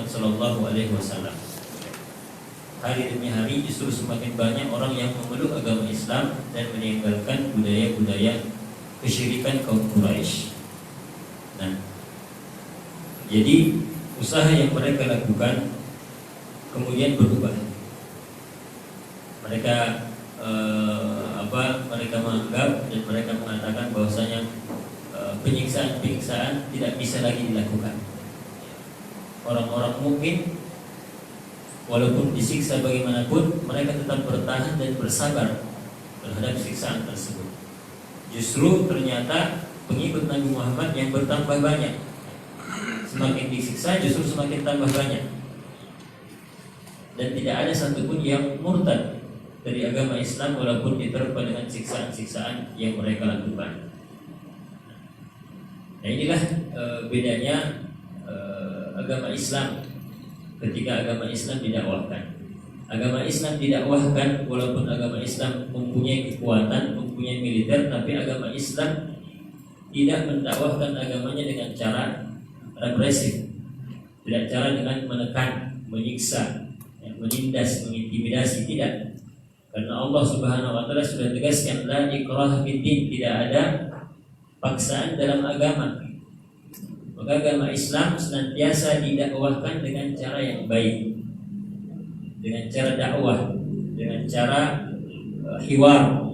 Muhammad SAW. Hari demi hari justru semakin banyak orang yang memeluk agama Islam dan meninggalkan budaya-budaya kesyirikan kaum Quraisy. Nah, jadi usaha yang mereka lakukan kemudian berubah. Mereka mereka menganggap dan mereka mengatakan bahwasanya penyiksaan tidak bisa lagi dilakukan. Orang-orang mukmin walaupun disiksa bagaimanapun, mereka tetap bertahan dan bersabar terhadap siksaan tersebut. Justru ternyata pengikut Nabi Muhammad yang bertambah banyak. Semakin disiksa justru semakin tambah banyak. Dan tidak ada satupun yang murtad dari agama Islam walaupun diterpa dengan siksaan-siksaan yang mereka lakukan. Nah, inilah bedanya agama Islam ketika agama Islam didakwahkan. Agama Islam didakwahkan walaupun agama Islam mempunyai kekuatan, mempunyai militer, tapi agama Islam tidak mendakwahkan agamanya dengan cara represif, tidak cara dengan menekan, menyiksa, menindas, mengintimidasi, tidak. Karena Allah Subhanahu wa taala sudah tegaskan la ikraha fiddin, tidak ada paksaan dalam agama. Maka agama Islam senantiasa didakwahkan dengan cara yang baik, dengan cara dakwah, dengan cara hiwar,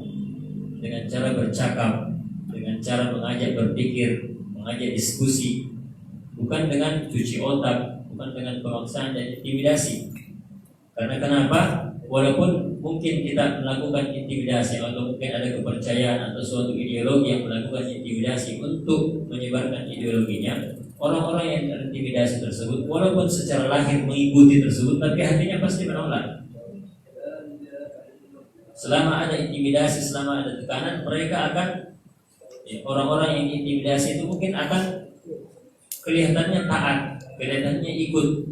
dengan cara bercakap, dengan cara mengajak berpikir, mengajak diskusi, bukan dengan cuci otak, bukan dengan pemaksaan dan intimidasi. Karena kenapa? Walaupun mungkin kita melakukan intimidasi atau mungkin ada kepercayaan atau suatu ideologi yang melakukan intimidasi untuk menyebarkan ideologinya, orang-orang yang terintimidasi tersebut walaupun secara lahir mengikuti tersebut, tapi hatinya pasti menolak. Selama ada intimidasi, selama ada tekanan, mereka akan orang-orang yang intimidasi itu mungkin akan kelihatannya taat, kelihatannya ikut.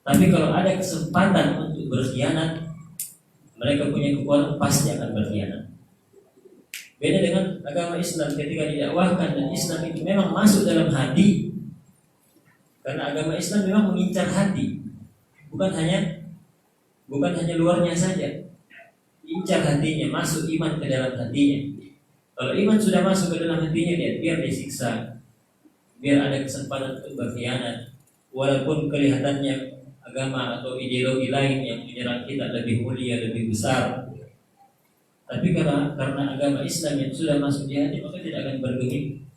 Tapi kalau ada kesempatan untuk berkhianat, mereka punya kekuatan, pasti akan berkhianat. Beda dengan agama Islam ketika didakwahkan dan Islam itu memang masuk dalam hati. Karena agama Islam memang mengincar hati, bukan hanya luarnya saja. Incar hatinya, masuk iman ke dalam hatinya. Kalau iman sudah masuk ke dalam hatinya, dia biar disiksa, biar ada kesempatan untuk berkhianat, walaupun kelihatannya agama atau ideologi lain yang menyerang kita lebih mulia, lebih besar, tapi karena agama Islam yang sudah masuk di hati, maka tidak akan bergeming.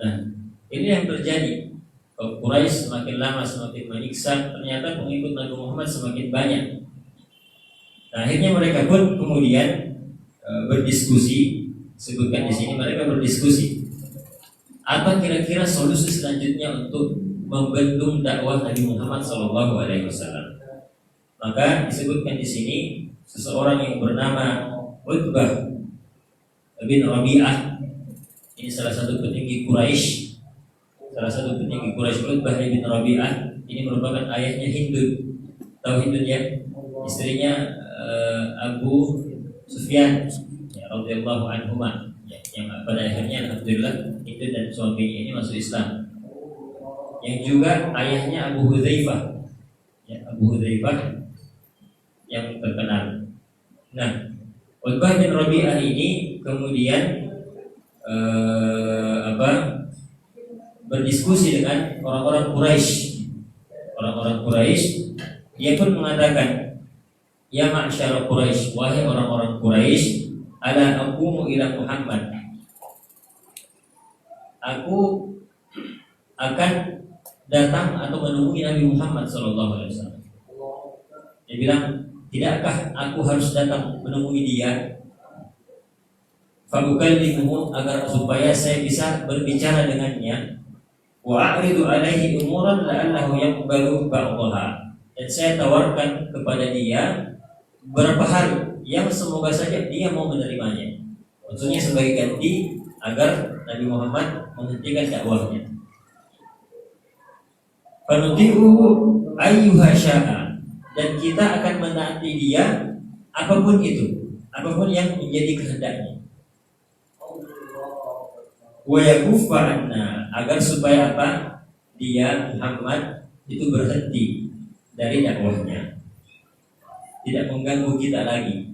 Nah, ini yang terjadi. Quraisy semakin lama semakin menyiksa, ternyata pengikut Nabi Muhammad semakin banyak. Nah, akhirnya mereka pun kemudian berdiskusi. Sebutkan di sini mereka berdiskusi. Apa kira-kira solusi selanjutnya untuk membendung dakwah Nabi Muhammad SAW? Maka disebutkan di sini seseorang yang bernama Utbah bin Rabi'ah. Ini salah satu petinggi Quraisy. Utbah bin Rabi'ah ini merupakan ayahnya Hindun. Tahu Hindun ya? Istrinya Abu Sufyan radhiyallahu anhuma. Yang pada akhirnya alhamdulillah Hindun dan suaminya ini masuk Islam. Yang juga ayahnya Abu Hudzaifah. Abu Hudzaifah yang terkenal. Nah, Utbah bin Rabi'ah ini kemudian berdiskusi dengan orang-orang Quraisy. Dia pun mengatakan, ya ma'syar Quraisy, wahai orang-orang Quraisy, ala aqumu ila Muhammad. Aku akan datang atau menemui Nabi Muhammad SAW. Dia bilang, tidakkah aku harus datang menemui dia? Fabukallimuhu, agar supaya saya bisa berbicara dengannya. Wa a'ridu alaihi umuran la'allahu yaqbalu ba'daha. Dan saya tawarkan kepada dia beberapa hal yang semoga saja dia mau menerimanya. Maksudnya sebagai ganti agar Nabi Muhammad menghentikan dakwahnya. Fanuti'uhu ayyuha sya'a, dan kita akan menaati dia apapun itu, apapun yang menjadi kehendaknya. Wa yakuffa anna, agar supaya apa? dia Muhammad itu berhenti dari dakwahnya, tidak mengganggu kita lagi.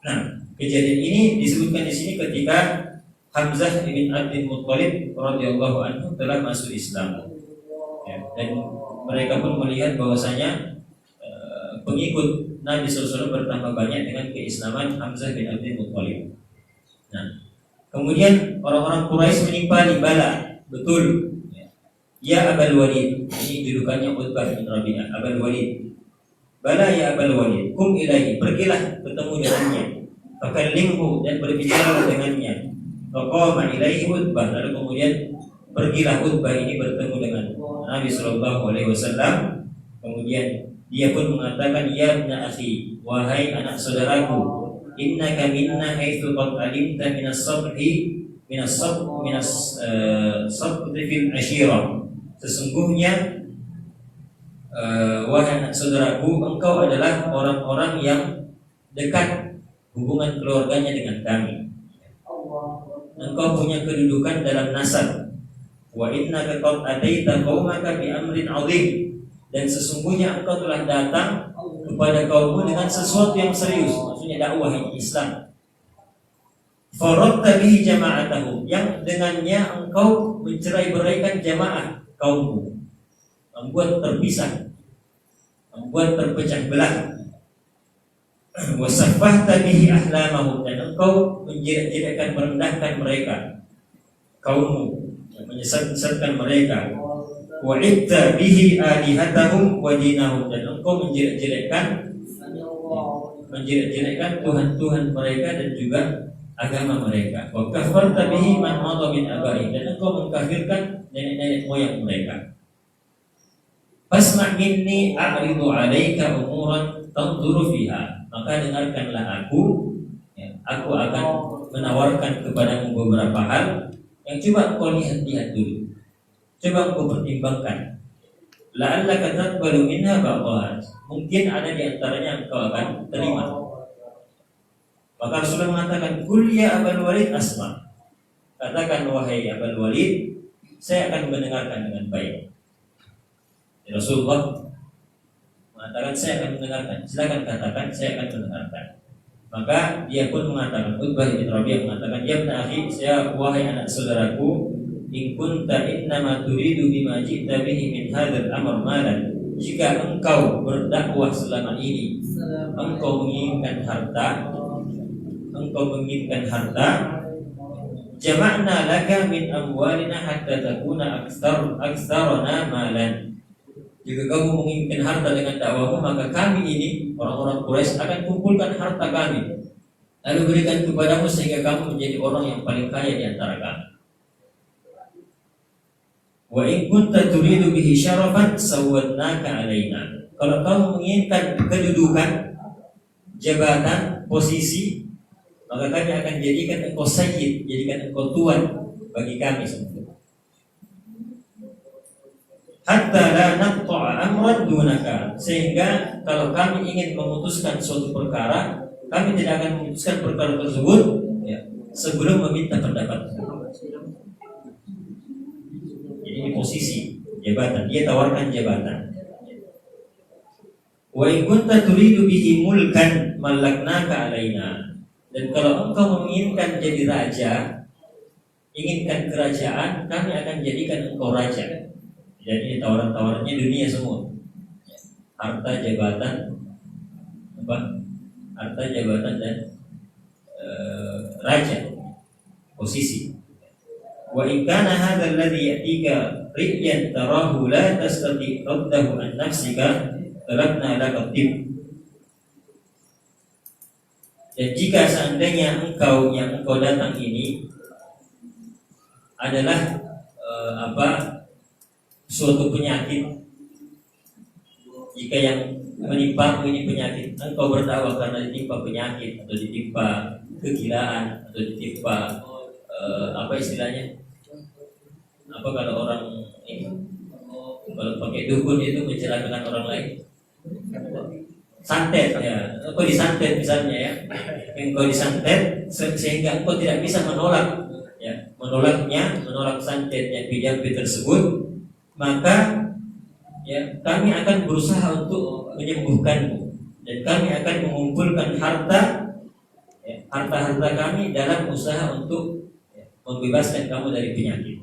Nah, kejadian ini disebutkan di sini ketika Hamzah bin Abdul Muttalib radhiyallahu anhu telah masuk Islam. Ya, dan mereka pun melihat bahwasanya pengikut Nabi SAW bertambah banyak dengan keislaman Hamzah bin Abdul Muttalib. Nah, kemudian orang-orang Quraisy menimpali bala, betul. Ya Abul Walid, ini julukannya Utbah bin Rabi'ah, Abul Walid. Bala ya Abul Walid, kum ilahi, pergilah ketemu dengannya. Fakallimhu, dan berbicara dengannya. Faqama ilaihi Utbah, lalu kemudian pergilah Utbah ini bertemu dengan Nabi sallallahu alaihi wasallam. Kemudian dia pun mengatakan, ya ibna akhi, wahai anak saudaraku, innaka minna haitsu qad alimta minas sabri sabri fil ashirah. Sesungguhnya wahai anak saudaraku, engkau adalah orang-orang yang dekat hubungan keluarganya dengan kami. Engkau punya kedudukan dalam nasab. Wa innaka qad ataita qaumaka bi amrin 'azim, dan sesungguhnya engkau telah datang kepada kaummu dengan sesuatu yang serius, maksudnya dakwah Islam. Faradta bihi jama'atahu, yang dengannya engkau mencerai-beraikan jamaah kaummu, membuat terpisah, membuat terpecah belah. Wasaffahta bihi ahlamahum, dan engkau menjelek-jelekkan, merendahkan mereka, kaummu, menyesatkan mereka. Wa'idta bihi alihatahum wa dinahum, dan engkau menjelek-jelekkan Tuhan-Tuhan mereka dan juga agama mereka. Wa kafarta bihi man madha min abaihim, dan engkau mengkafirkan nenek-nenek moyang mereka. Fasma' minni a'ridu 'alaika umuran tanzuru fiha, maka dengarkanlah aku, aku akan menawarkan kepadamu beberapa hal yang coba engkau lihat-lihat dulu, coba engkau pertimbangkan. La'allaka taqbalu minha ba'daha, mungkin ada di antaranya engkau akan terima. Maka Rasulullah mengatakan, qul ya Abul Walid asma', katakan wahai Abul Walid, saya akan mendengarkan dengan baik. Rasulullah mengatakan, saya akan mendengarkan, silakan katakan, saya akan mendengarkan. Maka dia pun mengatakan, Utbah bin Rabi'ah mengatakan, ya ibna akhi, saya wahai anak saudaraku, in kunta innama turidu bima ji'ta bihi min hadzal amr malan, jika engkau berdakwah selama ini engkau menginginkan harta, jama'na laka min amwalina hatta takuna aktsarana malan. Jika kamu menginginkan harta dengan dakwahmu, maka kami ini orang-orang Quraisy akan kumpulkan harta kami, lalu berikan kepadamu sehingga kamu menjadi orang yang paling kaya di antara kami. Wa in kunta turidu bihi syarafan sawwadnaka alaina. Kalau kamu menginginkan kedudukan, jabatan, posisi, maka kami akan jadikan engkau sayyid, jadikan engkau tuan bagi kami semua. Hatta la naqta'a amran dunaka, sehingga kalau kami ingin memutuskan suatu perkara, kami tidak akan memutuskan perkara tersebut sebelum meminta pendapat. Jadi posisi jabatan, dia tawarkan jabatan. Wa in kunta turidu bihi mulkan malaknaka alaina, dan kalau engkau menginginkan jadi raja, inginkan kerajaan, kami akan jadikan engkau raja. Jadi tawaran-tawarannya dunia semua, harta jabatan, harta jabatan dan raja, posisi. Wa in kana hadzal ladzi ya'tika ri'yan tarahu la tastati raddahu an nafsika talabna laka tib. Dan jika seandainya yang engkau datang ini adalah suatu penyakit, jika yang menimpa ini penyakit, engkau berdakwah karena ditimpa penyakit atau ditimpa kegilaan atau ditimpa istilahnya, kalau orang ini kalau pakai dukun itu mencelakakan orang lain, santet ya, engkau disantet misalnya ya, engkau disantet sehingga engkau tidak bisa menolak santet yang dijampi tersebut, maka ya kami akan berusaha untuk menyembuhkanmu, dan kami akan mengumpulkan harta kami dalam usaha untuk membebaskan kamu dari penyakit.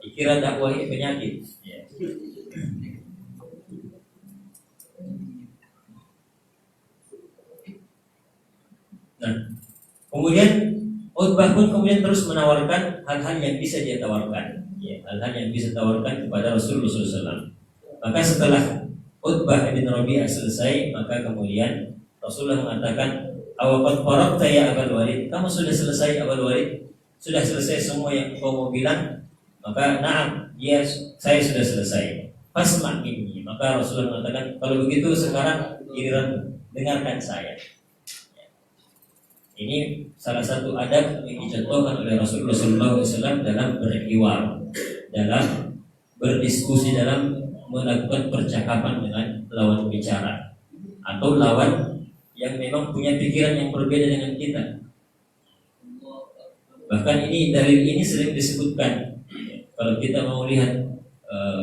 Dikira dakwah ini penyakit. Nah, kemudian Utbah pun kemudian terus menawarkan hal-hal yang bisa dia tawarkan, hal-hal yang bisa tawarkan kepada Rasulullah SAW. Maka setelah Utbah bin Rabi'ah selesai, maka kemudian Rasulullah mengatakan, "Awaqad faragta ya Abul Walid?" Kamu sudah selesai Abul Walid? Sudah selesai semua yang kau mau bilang? Maka na'am, ya saya sudah selesai. Fasma' minni. Maka Rasulullah mengatakan, kalau begitu sekarang giliran dengarkan saya. Ini salah satu adab yang dicontohkan oleh Rasulullah SAW dalam berhiwar, dalam berdiskusi, dalam melakukan percakapan dengan lawan bicara atau lawan yang memang punya pikiran yang berbeda dengan kita. Bahkan dalil ini sering disebutkan. Kalau kita mau lihat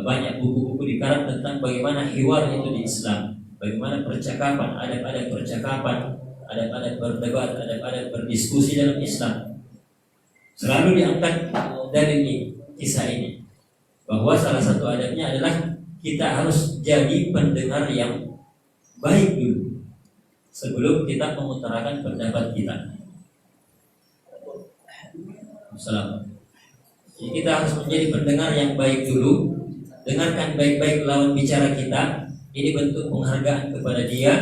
banyak buku-buku dikarang tentang bagaimana hiwar itu di Islam, bagaimana percakapan, adab-adab percakapan, adab-adab berdebat, adab-adab berdiskusi dalam Islam. Selalu diangkat dari kisah ini, bahwa salah satu adabnya adalah kita harus jadi pendengar yang baik dulu sebelum kita mengutarakan pendapat kita. Assalamualaikum. Jadi kita harus menjadi pendengar yang baik dulu, dengarkan baik-baik lawan bicara kita. Ini bentuk penghargaan kepada dia.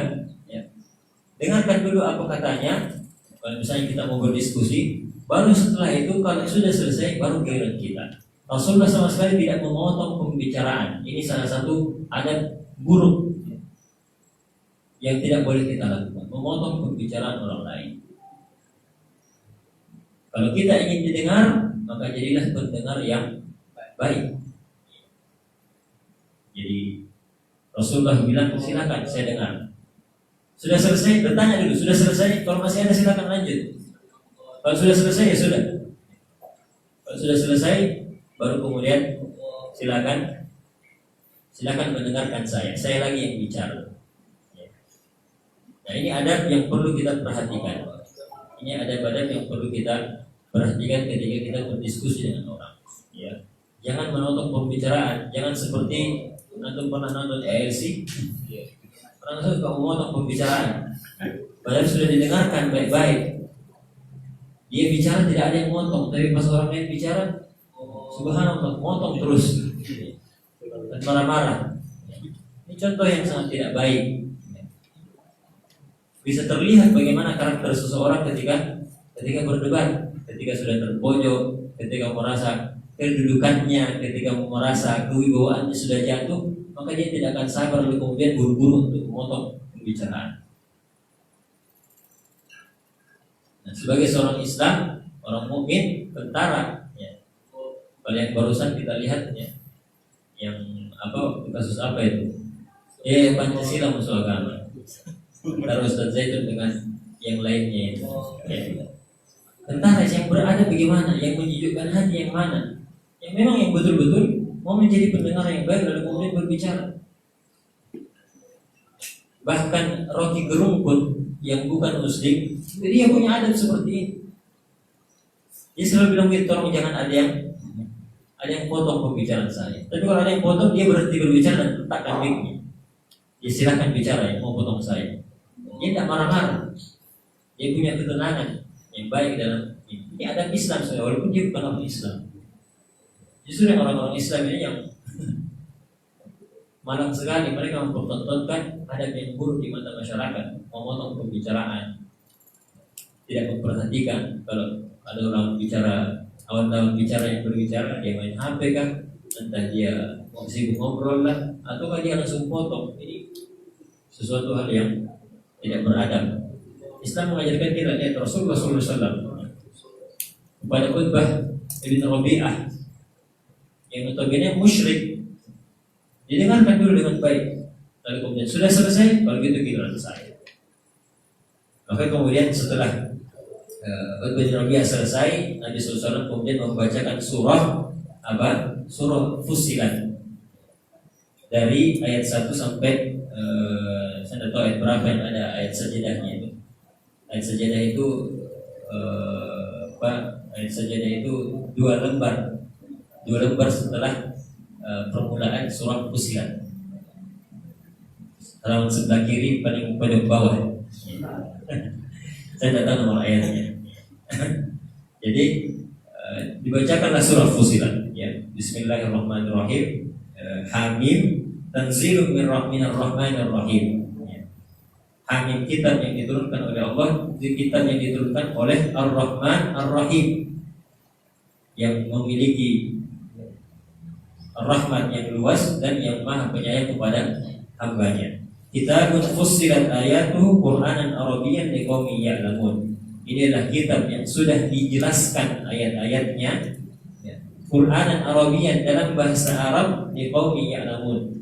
Dengarkan dulu apa katanya. Kalau misalnya kita mau berdiskusi, baru setelah itu kalau sudah selesai baru giliran kita. Rasulullah sama sekali tidak memotong pembicaraan. Ini salah satu adab buruk yang tidak boleh kita lakukan, memotong pembicaraan orang lain. Kalau kita ingin didengar, maka jadilah pendengar yang baik. Jadi Rasulullah bilang, silakan saya dengar. Sudah selesai, bertanya dulu. Sudah selesai, kalau masih ada silakan lanjut. Kalau sudah selesai ya sudah. Kalau sudah selesai, baru kemudian silakan mendengarkan saya. Saya lagi yang bicara. Nah, ini adab yang perlu kita perhatikan. Ini adab-adab yang perlu kita perhatikan ketika kita berdiskusi dengan orang. Ya. Jangan menotong pembicaraan. Jangan seperti antum pernah nonton ALC. Orang itu kalau memotong pembicaraan, padahal sudah didengarkan baik-baik. Dia bicara tidak ada yang motong, tapi pas orang lain bicara, subhanallah, motong terus dan marah-marah. Ini contoh yang sangat tidak baik. Bisa terlihat bagaimana karakter seseorang ketika berdebat, ketika sudah terpojok, ketika merasa kedudukannya, ketika merasa kewibawaannya sudah jatuh, maka dia tidak akan sabar lalu kemudian buru-buru untuk memotong pembicaraan. Nah, sebagai seorang Islam, orang mukmin, tentara, ya. Kalau yang barusan kita lihat, ya, yang kasus apa itu? Pancasila musuh agama. Antara Ustaz Zaitun dengan yang lainnya itu. Ya. Tentara yang berada bagaimana, yang menyejukkan hati yang mana, yang memang yang betul-betul mau menjadi pendengar yang baik lalu kemudian berbicara. Bahkan Rocky Gerung pun yang bukan muslim, dia punya adab seperti ini. Dia selalu bilang, tolong jangan ada yang potong pembicaraan saya. Tapi kalau ada yang potong, dia berhenti berbicara dan letakkan mic-nya. Dia silakan bicara yang mau potong saya. Dia tidak marah-marah. Dia punya ketenangan yang baik dalam ini adab Islam sebenarnya, walaupun dia bukan orang Islam. Justru yang orang-orang Islam ini yang malang sekali, mereka mempertontonkan adab yang buruk di mata masyarakat, memotong pembicaraan, tidak memperhatikan kalau ada orang bicara, lawan bicara yang berbicara, dia main HP kan, entah dia mau sibuk ngobrol lah, atau dia langsung potong. Ini sesuatu hal yang tidak beradab. Islam mengajarkan kita lihat Rasulullah SAW kepada Utbah bin Rabi'ah yang notabene musyrik, didengarkan dulu dengan baik. Lalu kemudian sudah selesai, kalau gitu giliran saya. Maka kemudian setelah Utbah bin Rabi'ah selesai, Nabi SAW kemudian membacakan surah Surah Fussilat dari ayat 1 sampai saya tidak tahu ayat berapa yang ada ayat sajadahnya itu. Ayat sajadah itu ayat sajadah itu 2 lembar. 2 lembar setelah permulaan surah Fussilat. Halaman sebelah kiri paling pada bawah. Saya tidak tahu nomor ayatnya. Jadi dibacakanlah surah Fussilat ya. Bismillahirrahmanirrahim. Hamim tanzilun minar rahmanir rahim. Hamim, kitab yang diturunkan oleh Allah, kitab yang diturunkan oleh Ar-Rahman Ar-Rahim, yang memiliki rahmat yang luas dan yang maha penyayang kepada hambanya. Kitabun fussilat ayatuhu Qur'anan Arabiyyan liqaumin ya'lamun. Inilah kitab yang sudah dijelaskan ayat-ayatnya Qur'anan Arabiyyan dalam bahasa Arab liqaumin ya'lamun,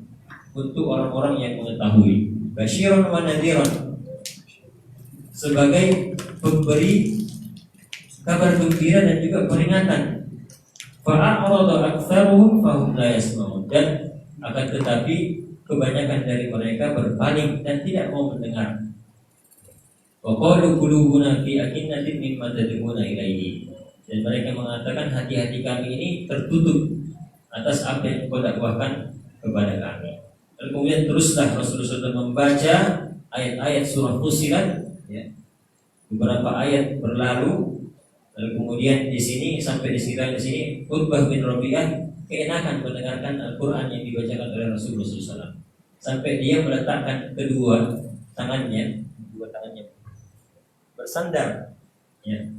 untuk orang-orang yang mengetahui. Basyiran wa nadhiran, sebagai pemberi kabar gembira dan juga peringatan. Fa'arada aktsaruhum fahum la yasma'un, dan akan tetapi kebanyakan dari mereka berpaling dan tidak mau mendengar. Wa qalu qulubuna fi akinnatin mimma tad'una ilaihi, dan mereka mengatakan hati-hati kami ini tertutup atas apa yang kau dakwahkan kepada kami. Dan kemudian teruslah Rasulullah SAW membaca ayat-ayat surah Fussilat ya. Beberapa ayat berlalu, lalu kemudian di sini sampai di sini Utbah bin Rabi'ah keenakan mendengarkan Al-Quran yang dibacakan oleh Rasulullah SAW, sampai dia meletakkan kedua tangannya bersandar ya,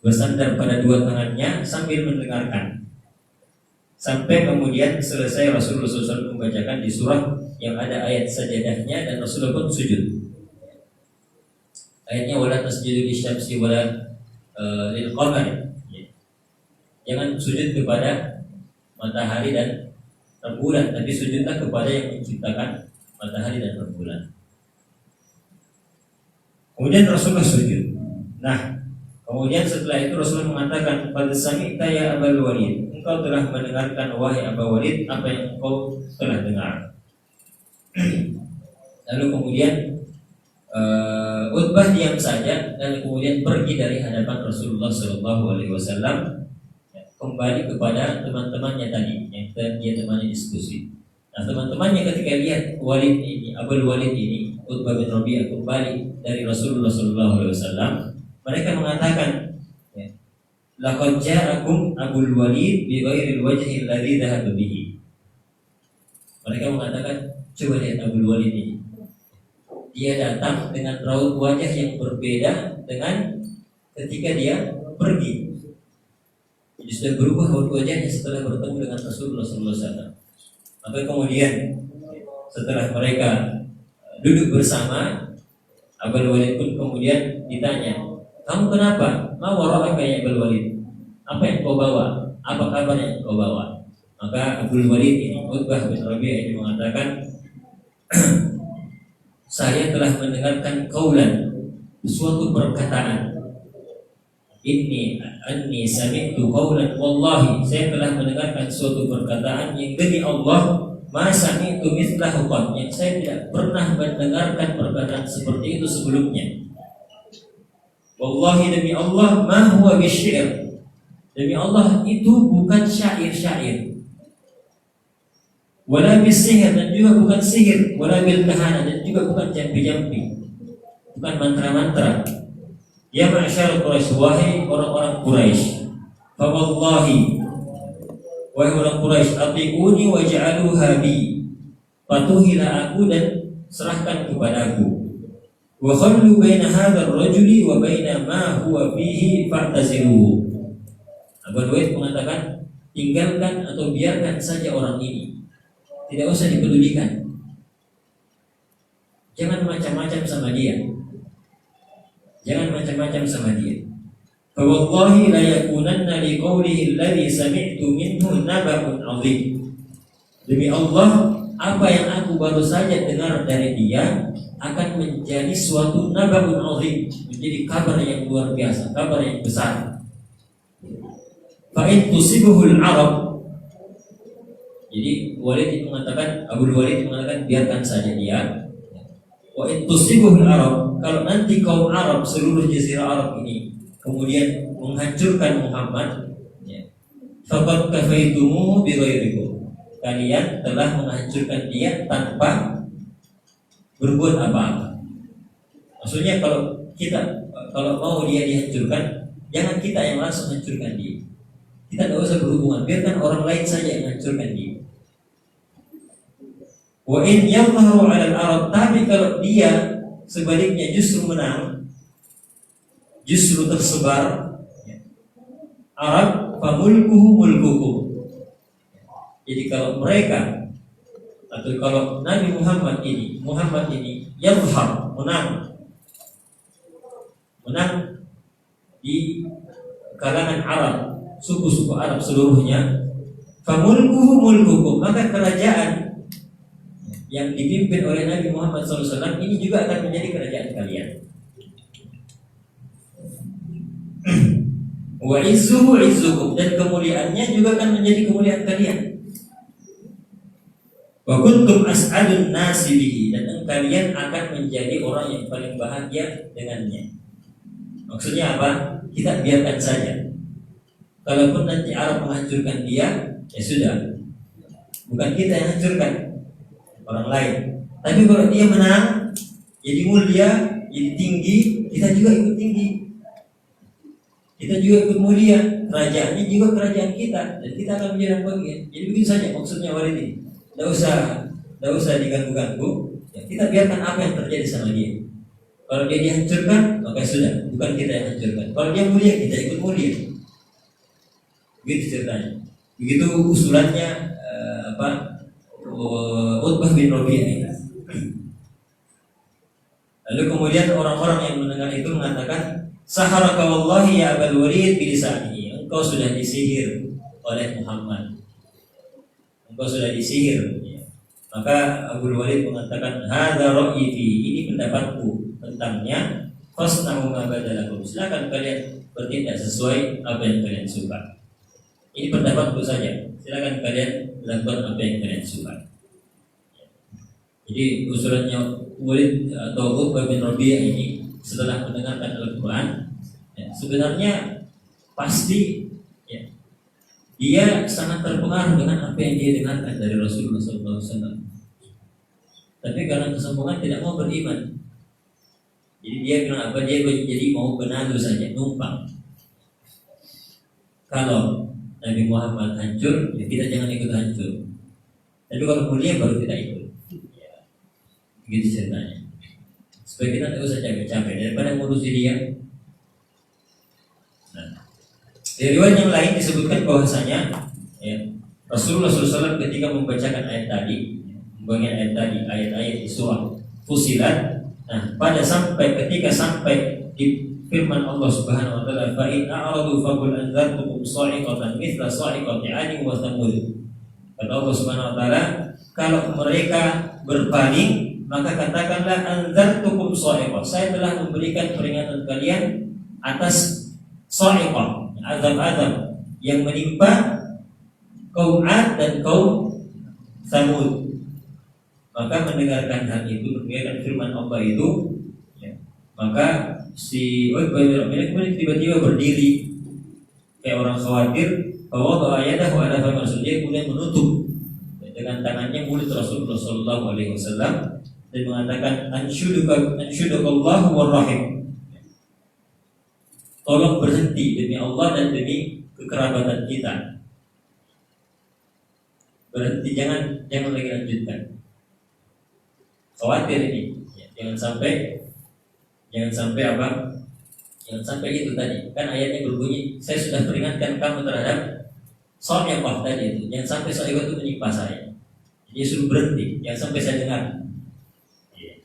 bersandar pada 2 tangannya sambil mendengarkan, sampai kemudian selesai Rasulullah SAW membacakan di surah yang ada ayat sajadahnya, dan Rasulullah pun sujud. Ayatnya wala tasjudu lisyamsi wala lil qamar. Jangan sujud kepada matahari dan rembulan, tapi sujudlah kepada yang menciptakan matahari dan rembulan. Kemudian Rasulullah sujud. Nah, kemudian setelah itu Rasulullah mengatakan, "Qad sami'ta ya Abul Walid." Engkau telah mendengarkan wahai Abu Walid apa yang engkau telah dengar. Lalu kemudian Utbah diam saja dan kemudian pergi dari hadapan Rasulullah SAW, kembali kepada teman-temannya tadi yang dia temani diskusi. Nah, teman-temannya ketika lihat Walid ini, Abul Walid ini, Utbah bin Rabi'ah kembali dari Rasulullah SAW, mereka mengatakan, laqad ja'akum Abul Walid bi ghairil wajhi alladhi dhahaba bihi. Mereka mengatakan, coba lihat Abul Walid ini, dia datang dengan raut wajah yang berbeda dengan ketika dia pergi. Jadi sudah berubah raut wajahnya setelah bertemu dengan Rasulullah SAW. Maka kemudian setelah mereka duduk bersama, Abul Walid pun kemudian ditanya, kamu kenapa? Ma wara'aka ya Abul Walid? Apa yang kau bawa? Apa kabar yang kau bawa? Maka Abul Walid ini, Utbah bin Rabi'ah ini mengatakan, saya telah mendengarkan qaulan, suatu perkataan. Anni sami'tu qaulan wallahi, saya telah mendengarkan suatu perkataan yang demi Allah ma sami'tu mithlahu qad, yang saya tidak pernah mendengarkan perkataan seperti itu sebelumnya. Wallahi, demi Allah, ma huwa bisyir, demi Allah itu bukan syair-syair. Wala bisihir, dan juga bukan sihir. Wala bil kahana, dan juga bukan jampi-jampi, bukan mantra-mantra. Ya ma'syar Quraisy, wahai orang-orang Quraisy, fa wallahi, wahai orang Quraisy, atiquni waj'aluha bi, patuhilah aku dan serahkan kepadaku. Wa khallu baina hadzal rajuli wa baina ma huwa fihi fa'taziluhu. Abu Walid mengatakan, tinggalkan atau biarkan saja orang ini, tidak usah dipedulikan. Jangan macam-macam sama dia. Jangan macam-macam sama dia. Fa wallahi la yakunanna li qawlihi alladhi sami'tu minhu naba'un 'adzim. Demi Allah, apa yang aku baru saja dengar dari dia akan menjadi suatu naba'un 'adzim, menjadi kabar yang luar biasa, kabar yang besar. fa in tusibuhul Arab. Jadi Abul Walid mengatakan biarkan saja dia. Wa in tusibuhul Arab, kalau nanti kaum Arab seluruh jazirah Arab ini kemudian menghancurkan Muhammad, ya, faqad kafaitumu bi ghairikum. Kalian telah menghancurkan dia tanpa berbuat apa-apa. Maksudnya kalau mau dia dihancurkan, jangan kita yang langsung hancurkan dia. Kita tidak usah berhubungan, biarkan orang lain saja yang hancurkan dia. Wa in yadhharu 'ala al-Arab, tapi kalau dia sebaliknya justru menang, justru tersebar Arab, famulkuhu mulkukum. Jadi kalau mereka atau kalau Nabi Muhammad ini yadhhar, menang di kalangan Arab, suku-suku Arab seluruhnya, famulkuhu mulkukum, maka kerajaan yang dipimpin oleh Nabi Muhammad SAW ini juga akan menjadi kerajaan kalian. Wa izzuhu izzukum, dan kemuliaannya juga akan menjadi kemuliaan kalian. Wa kuntum as'adun nasi bihi, dan kalian akan menjadi orang yang paling bahagia dengannya. Maksudnya apa? Kita biarkan saja. Kalaupun nanti Arab menghancurkan dia, ya sudah. Bukan kita yang hancurkan, orang lain. Tapi kalau dia menang, jadi mulia, jadi tinggi, kita juga ikut tinggi. Kita juga ikut mulia, kerajaannya juga kerajaan kita, dan kita akan menjadi bagian. Jadi begitu saja maksudnya Walid ini. Tidak usah diganggu-ganggu. Ya, kita biarkan apa yang terjadi sama dia. Kalau dia dihancurkan, maka sudah, bukan kita yang hancurkan. Kalau dia mulia, kita ikut mulia. Begitu ceritanya. Begitu usulannya Utbah bin Rabi'ah. Lalu kemudian orang-orang yang mendengar itu mengatakan, saharaka wallahi ya Abul Walid bilisanihi, engkau sudah disihir oleh Muhammad, engkau sudah disihir. Maka Abul Walid mengatakan, hadza ra'yi fi, ini pendapatku tentangnya, fasna'u ma badalakum, silakan kalian bertindak sesuai apa yang kalian suka. Ini pendapatku saja, silakan kalian lakukan apa yang kalian suka. Jadi usulannya Walid atau Utbah bin Rabi'ah ini setelah mendengarkan Al-Quran, ya, sebenarnya pasti ya, dia sangat terpengaruh dengan apa yang dia dengarkan dari Rasulullah SAW. Tapi karena kesombongan tidak mau beriman. Jadi dia bilang apa? Dia jadi mau benadu saja, numpang. Kalau Nabi Muhammad hancur, ya kita jangan ikut hancur. Tapi kalau mulia baru kita ikut. Ya, begitu ceritanya. Supaya kita tidak usah capek-capek daripada ngurusi dia. Nah, dari riwayat yang lain disebutkan bahwasanya ya, Rasulullah SAW ketika membacakan ayat tadi, membagian ayat tadi, ayat-ayat di surah Fusilat. Nah, ketika sampai di firman Allah Subhanahu wa taala, fa in a'radu faqul anzartukum sa'iqatan mithla sa'iqati 'adin wa thamud. Kata Allah Subhanahu wa taala, kalau mereka berpaling, maka katakanlah anzartukum sa'iqah, saya telah memberikan peringatan kalian atas sa'iqah, azab-azab yang menimpa kaum 'Ad dan kaum Thamud. Maka mendengarkan hal itu, mendengarkan firman Allah itu, ya, maka si Utbah bin Rabi'ah kemudian tiba-tiba berdiri kayak orang khawatir, bahwa ayatahu ala fam Rasul, dia kemudian menutup dengan tangannya mulut Rasulullah SAW dan mengatakan anshudukallahu warrahim, tolong berhenti demi Allah dan demi kekerabatan kita, berhenti, jangan lagi lanjutkan. Khawatir ini, ya, jangan sampai apa? Jangan sampai itu tadi. Kan ayatnya berbunyi, saya sudah peringatkan kamu terhadap sa'iqah tadi itu. Jangan sampai sa'iqah itu menimpa saya. Dia suruh berhenti, jangan sampai saya dengar. Ya.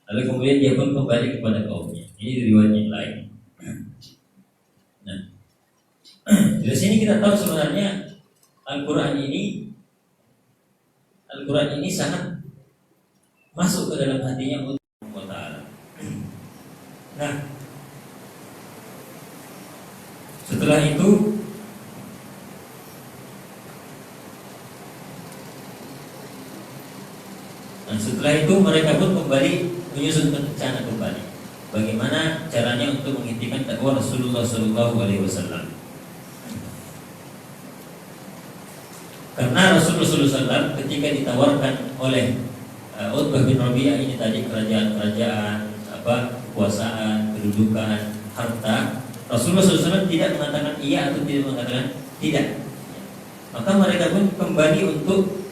Lalu kemudian dia pun kembali kepada kaumnya. Ini riwayat yang lain. Nah, dari sini kita tahu sebenarnya Al-Quran ini sangat masuk ke dalam hatinya Allah Ta'ala. Nah, setelah itu Nah, setelah itu mereka pun kembali menyusun rencana kembali bagaimana caranya untuk menghentikan dakwah Rasulullah Shallallahu Alaihi Wasallam. Karena Rasulullah SAW ketika ditawarkan oleh Utbah bin Rabi'ah ini tadi kerajaan-kerajaan, kekuasaan, kedudukan, harta, Rasulullah SAW tidak mengatakan iya atau tidak mengatakan tidak. Maka mereka pun kembali untuk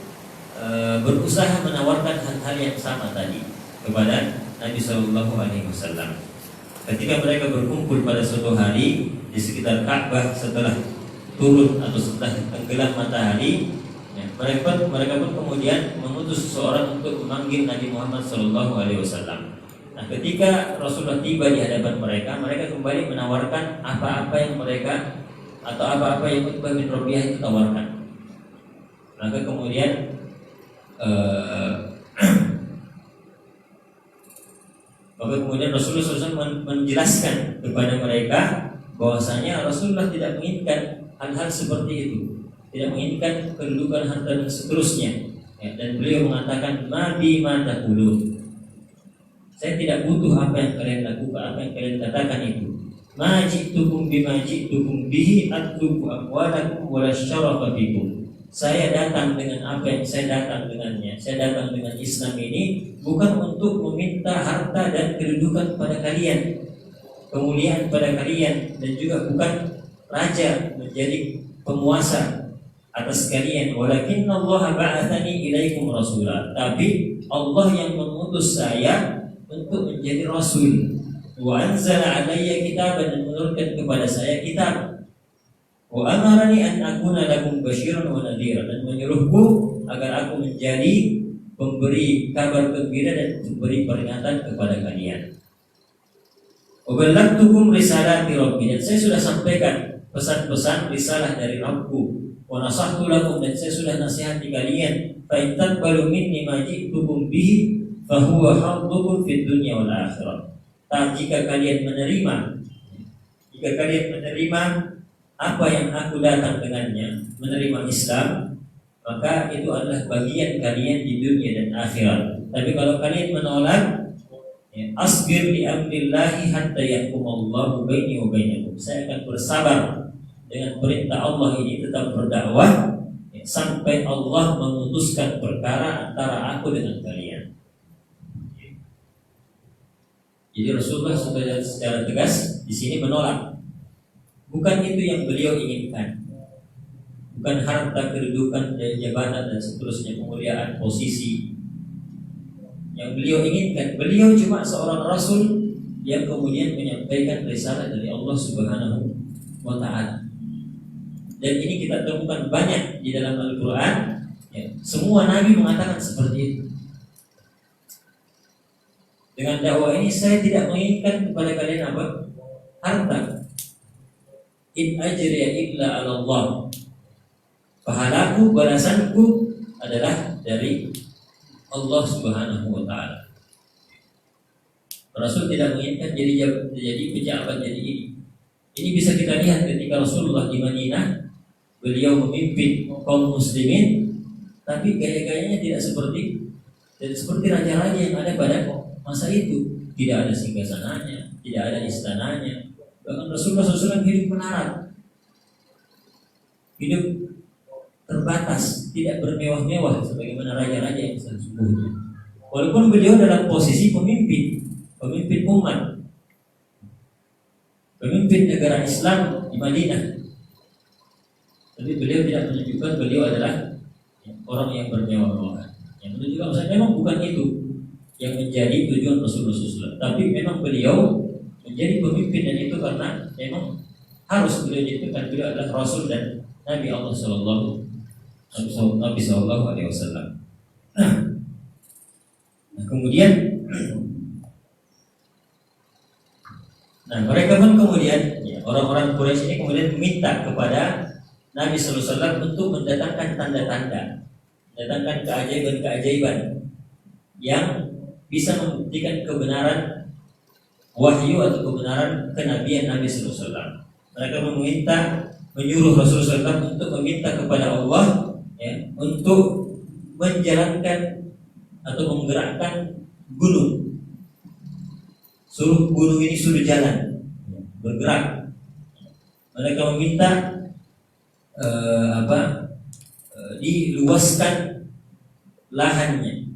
berusaha menawarkan hal-hal yang sama tadi kepada Nabi Shallallahu Alaihi Wasallam. Ketika mereka berkumpul pada suatu hari di sekitar Ka'bah setelah turun atau setelah tenggelam matahari, ya, mereka pun kemudian mengutus seseorang untuk memanggil Nabi Muhammad Shallallahu Alaihi Wasallam. Nah, ketika Rasulullah tiba di hadapan mereka, mereka kembali menawarkan apa-apa yang mereka atau apa-apa yang Utbah bin Rabi'ah itu tawarkan. Maka kemudian Rasulullah SAW menjelaskan kepada mereka bahwasanya Rasulullah tidak menginginkan hal-hal seperti itu, tidak menginginkan kedudukan harta dan seterusnya. Ya, dan beliau mengatakan, "Nabi ma taqulun." Saya tidak butuh apa yang kalian lakukan, apa yang kalian katakan itu. Ma ji'tukum bima ji'tukum bihi atlubu amwalakum wa lasyarafa bikum. Saya datang dengan apa yang saya datang dengannya. Saya datang dengan Islam ini bukan untuk meminta harta dan kedudukan pada kalian, kemuliaan pada kalian, dan juga bukan raja menjadi penguasa atas kalian. Walakinnallaha ba'atsani ilaikum rasula. Tapi Allah yang mengutus saya untuk menjadi rasul. Wa anzala alayya kitaban, dan menurunkan kepada saya kitab. Wa amarani an akuna lakum basyiran wa nadhira, dan menyuruhku agar aku menjadi pemberi kabar gembira dan pemberi peringatan kepada kalian. Wa ballagtukum risalati rabbi, dan saya sudah sampaikan pesan-pesan risalah dari Rabbku. Wa nasahtu lakum, dan saya sudah nasihati kalian. Fa in taqbalu minni ma ji'tukum bihi fa huwa haddukum fid dunya wal akhirah. Jika kalian menerima apa yang aku datang dengannya, menerima Islam, maka itu adalah bagian kalian di dunia dan akhirat. Tapi kalau kalian menolak, ya, asbir li amrillahi hatta yahkumallahu baini wa bainakum. Saya akan bersabar dengan perintah Allah ini, tetap berdakwah, ya, sampai Allah memutuskan perkara antara aku dengan kalian. Jadi Rasulullah secara tegas di sini menolak. Bukan itu yang beliau inginkan. Bukan harta, kedudukan, dan jabatan dan seterusnya, kemuliaan, posisi. Yang beliau inginkan, beliau cuma seorang rasul yang kemudian menyampaikan risalah dari Allah Subhanahu wa Ta'ala. Dan ini kita temukan banyak di dalam Al-Quran, ya, semua nabi mengatakan seperti itu. Dengan dakwah ini saya tidak menginginkan kepada kalian apa? Harta. In ajriya illa 'ala Allah. Pahalaku, balasanku adalah dari Allah Subhanahu wa Ta'ala. Rasul tidak menginginkan jadi pejabat jadi ini. Ini bisa kita lihat ketika Rasulullah di Madinah, beliau memimpin kaum muslimin, tapi gaya-gayanya tidak seperti raja-raja yang ada pada masa itu. Tidak ada singgasananya, tidak ada istananya. Bahkan Rasulullah SAW hidup melarat, hidup terbatas, tidak bermewah-mewah sebagaimana raja-raja yang sesungguhnya. Walaupun beliau dalam posisi pemimpin umat, pemimpin negara Islam di Madinah, tapi beliau tidak menunjukkan beliau adalah orang yang bermewah-mewah. Yang menunjukkan memang bukan itu yang menjadi tujuan Rasulullah SAW. Tapi memang beliau menjadi pemimpin, dan itu karena memang harus beliau jadikan beliau adalah Rasul dan Nabi Allah Sallallahu Alaihi Wasallam. Nah, kemudian, mereka pun kemudian, ya, orang-orang Quraisy ini kemudian meminta kepada Nabi Sallallahu Alaihi Wasallam untuk mendatangkan tanda-tanda, mendatangkan keajaiban-keajaiban yang bisa membuktikan kebenaran wahyu atau kebenaran kenabian Nabi Sallallahu Alaihi Wasallam. Mereka menyuruh Rasulullah SAW untuk meminta kepada Allah, ya, untuk menjalankan atau menggerakkan gunung. Suruh gunung ini suruh jalan, bergerak. Mereka meminta diluaskan lahannya,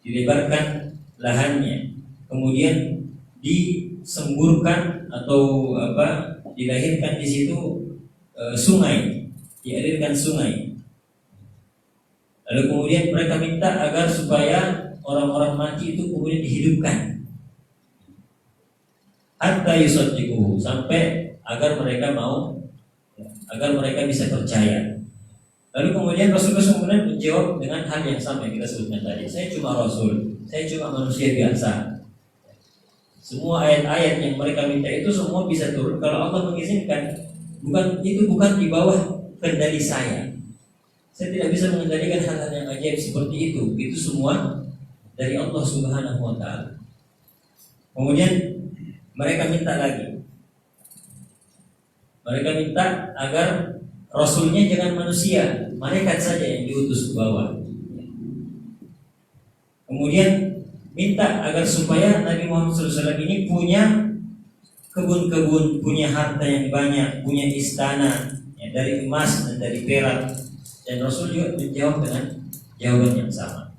dilebarkan lahannya, kemudian disemburkan atau dilahirkan di situ sungai, dialirkan sungai. Lalu kemudian mereka minta agar supaya orang-orang mati itu kemudian dihidupkan, hatta yusaddiquhu, sampai agar mereka mau, agar mereka bisa percaya. Lalu kemudian Rasulullah kemudian menjawab dengan hal yang sama yang kita sebutkan tadi. Saya cuma Rasul, saya cuma manusia biasa. Semua ayat-ayat yang mereka minta itu semua bisa turun kalau Allah mengizinkan. Bukan di bawah kendali saya. Saya tidak bisa mengendalikan hal-hal yang ajaib seperti itu. Itu semua dari Allah Subhanahu wa taala. Kemudian mereka minta lagi. Mereka minta agar Rasulnya jangan manusia, malaikat saja yang diutus ke bawah. Kemudian minta agar supaya Nabi Muhammad SAW ini punya kebun-kebun, punya harta yang banyak, punya istana ya, dari emas dan dari perak. Dan Rasul juga menjawab dengan jawaban yang sama.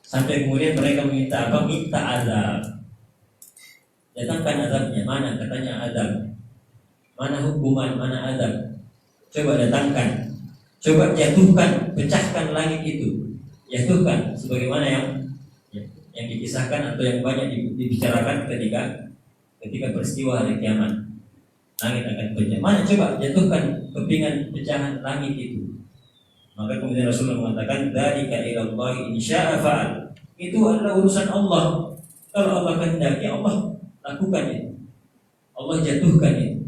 Sampai kemudian mereka meminta apa? Minta azab. Datangkan azabnya, mana? Katanya azab. Mana hukuman, mana azab? Coba datangkan, coba jatuhkan, pecahkan langit itu, jatuhkan sebagaimana yang dikisahkan atau yang banyak dibicarakan ketika peristiwa hari kiamat. Langit akan pecah. Mana coba jatuhkan kepingan pecahan langit itu. Maka kemudian Rasulullah mengatakan, dzalika ilallahi insya'a fa'al. Itu adalah urusan Allah. Kalau Allah kehendaki, Allah lakukan itu. Allah jatuhkan itu.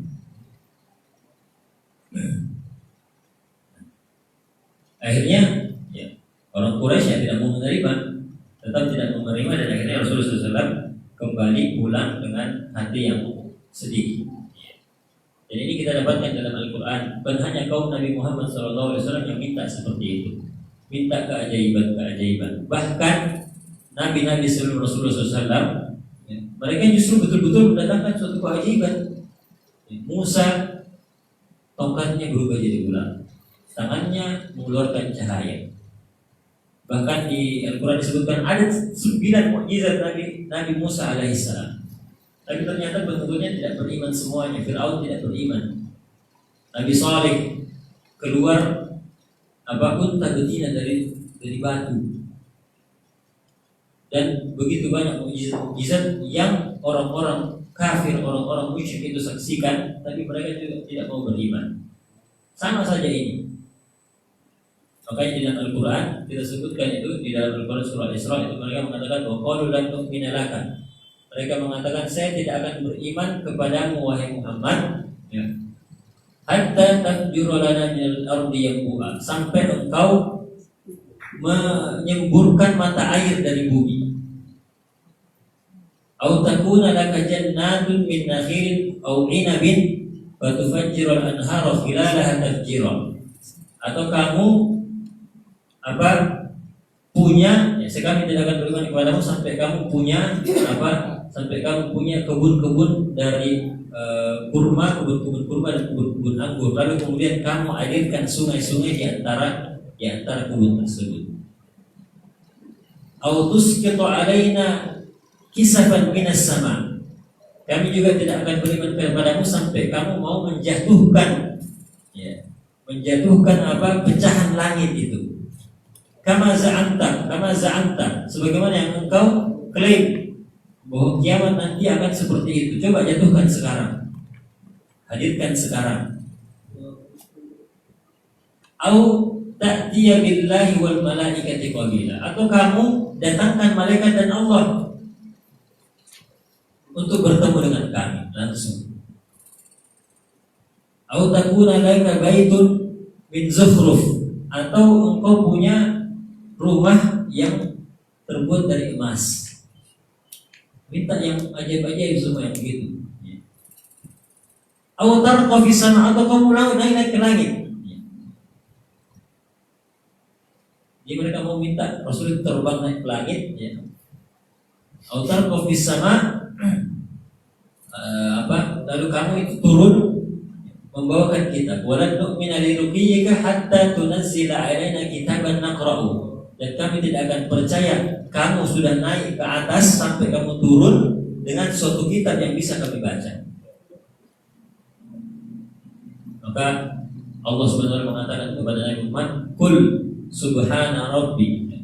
Akhirnya ya, orang Quraisy yang tidak mau menerima, tetap tidak menerima, dan akhirnya Rasulullah SAW kembali pulang dengan hati yang sedih. Dan ini kita dapatkan dalam Al-Quran. Bukan hanya kaum Nabi Muhammad SAW yang minta seperti itu, minta keajaiban-keajaiban. Bahkan Nabi-Nabi sebelum Rasulullah SAW, ya, mereka justru betul-betul mendatangkan suatu keajaiban. Musa, tongkatnya berubah jadi ular, tangannya mengeluarkan cahaya. Bahkan di Al-Quran disebutkan ada 9 mukjizat Nabi Musa alaihissalam. Tapi ternyata bentuknya tidak beriman semuanya. Fir'aun tidak beriman. Nabi Saleh keluar unta betina dari batu. Dan begitu banyak mukjizat yang orang-orang kafir, orang-orang musyrik itu saksikan, tapi mereka juga tidak mau beriman. Sama saja ini. Makanya di dalam Al-Quran kita sebutkan itu, di dalam Al-Quran surah Al-Isra itu mereka mengatakan wa qalu lan nu'mina laka. Mereka mengatakan saya tidak akan beriman kepadamu wahai Muhammad, ya, hatta tafjura lana minal ardi yanbu'a, sampai engkau menyemburkan mata air dari bumi. Au takuna laka jannatun min nakhilin au inabin fatufajjirul anhara khilalaha tafjira. Atau kamu punya, ya, kami tidak akan beriman kepadamu sampai kamu punya sampai kamu punya kebun-kebun dari kurma, kebun-kebun kurma dan kebun-kebun anggur. Lalu kemudian kamu alirkan sungai-sungai di antara kebun tersebut. Au tusqitu alaina kisafan minas sama. Kami juga tidak akan beriman kepadamu sampai kamu mau menjatuhkan pecahan langit itu. Kama za'anta, sebagaimana yang engkau klaim bahwa kiamat nanti akan seperti itu. Coba jatuhkan sekarang, hadirkan sekarang. Au ta'tiya billahi wal malaikati qabila, atau kamu datangkan malaikat dan Allah untuk bertemu dengan kami langsung. Au takuna laka baitun min zukhruf, atau engkau punya rumah yang terbuat dari emas. Minta yang ajaib-ajaib semua yang begitu. Au tarqa fi sama, atau kamu naik ke langit. Jadi mereka kamu minta Rasul terbang naik ke langit, ya. Autar kofis sama lalu kamu itu turun membawakan kitab. Walan nu'mina liruqiyyika hatta tunazzila alaina kitaban naqra'u. Dan kami tidak akan percaya kamu sudah naik ke atas sampai kamu turun dengan suatu kitab yang bisa kami baca. Maka Allah SWT mengatakan kepada Nabi Muhammad, "Qul subhana rabbi."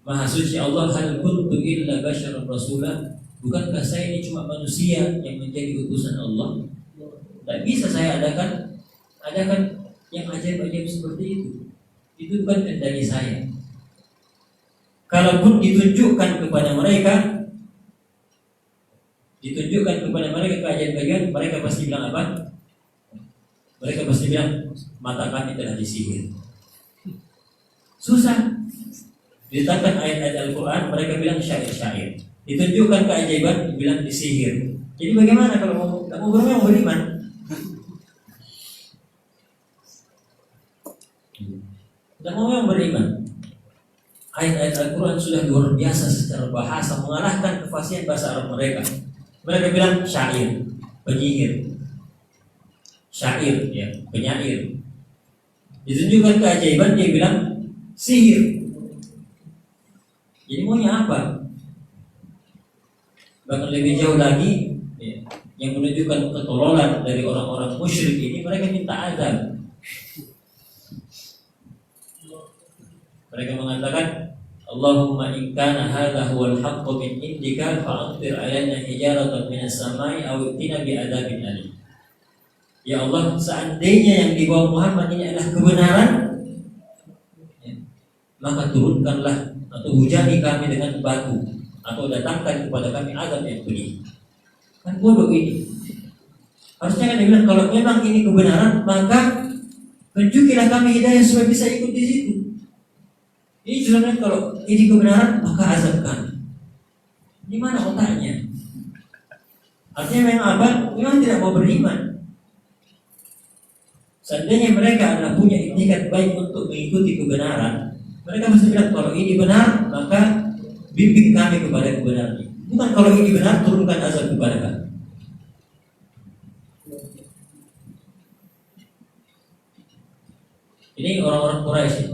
Maha suci Allah, hal kuntu illa basyaran rasulah. Bukankah saya ini cuma manusia yang menjadi utusan Allah? Tak bisa saya adakan yang ajaib-ajaib seperti itu. Itu bukan kehendaki saya. Kalaupun ditunjukkan kepada mereka keajaiban-keajaiban, mereka pasti bilang apa? Mereka pasti bilang mata kami telah disihir. Susah. Didatangkan ayat-ayat Al-Quran, mereka bilang syair-syair. Ditunjukkan keajaiban, dibilang disihir. Jadi bagaimana kalau mau beriman? Tidak mau yang beriman. Ayat-ayat Al-Quran sudah luar biasa secara bahasa, mengalahkan kefasihan bahasa Arab mereka. Mereka bilang syair, penyihir, syair, ya, penyair. Ditunjukkan keajaiban, dia bilang sihir. Jadi maunya apa? Bahkan lebih jauh lagi, ya, yang menunjukkan ketololan dari orang-orang musyrik ini, mereka minta azab. Mereka mengatakan, Allahumma in kana hadha huwal haqqu min indika fa'amtir alaina hijaratan minas samai aw itina bi adzabin alim. Ya Allah, seandainya yang dibawa Muhammad ini adalah kebenaran, ya, maka turunkanlah atau hujani kami dengan batu, atau datangkan kepada kami azab yang pedih. Kan bodoh ini. Harusnya kan dia bilang, kalau memang ini kebenaran, maka tunjukilah kami hidayah supaya bisa ikut di situ. Ini jelasnya kalau ini kebenaran, maka azab kami. Di mana otaknya? Artinya memang apa? Memang tidak mau beriman. Seandainya mereka adalah punya itikat baik untuk mengikuti kebenaran, mereka mesti bilang kalau ini benar, maka bimbing kami kepada kebenaran ini. Bukan kalau ini benar, turunkan azab kepada kami. Ini orang-orang Quraisy.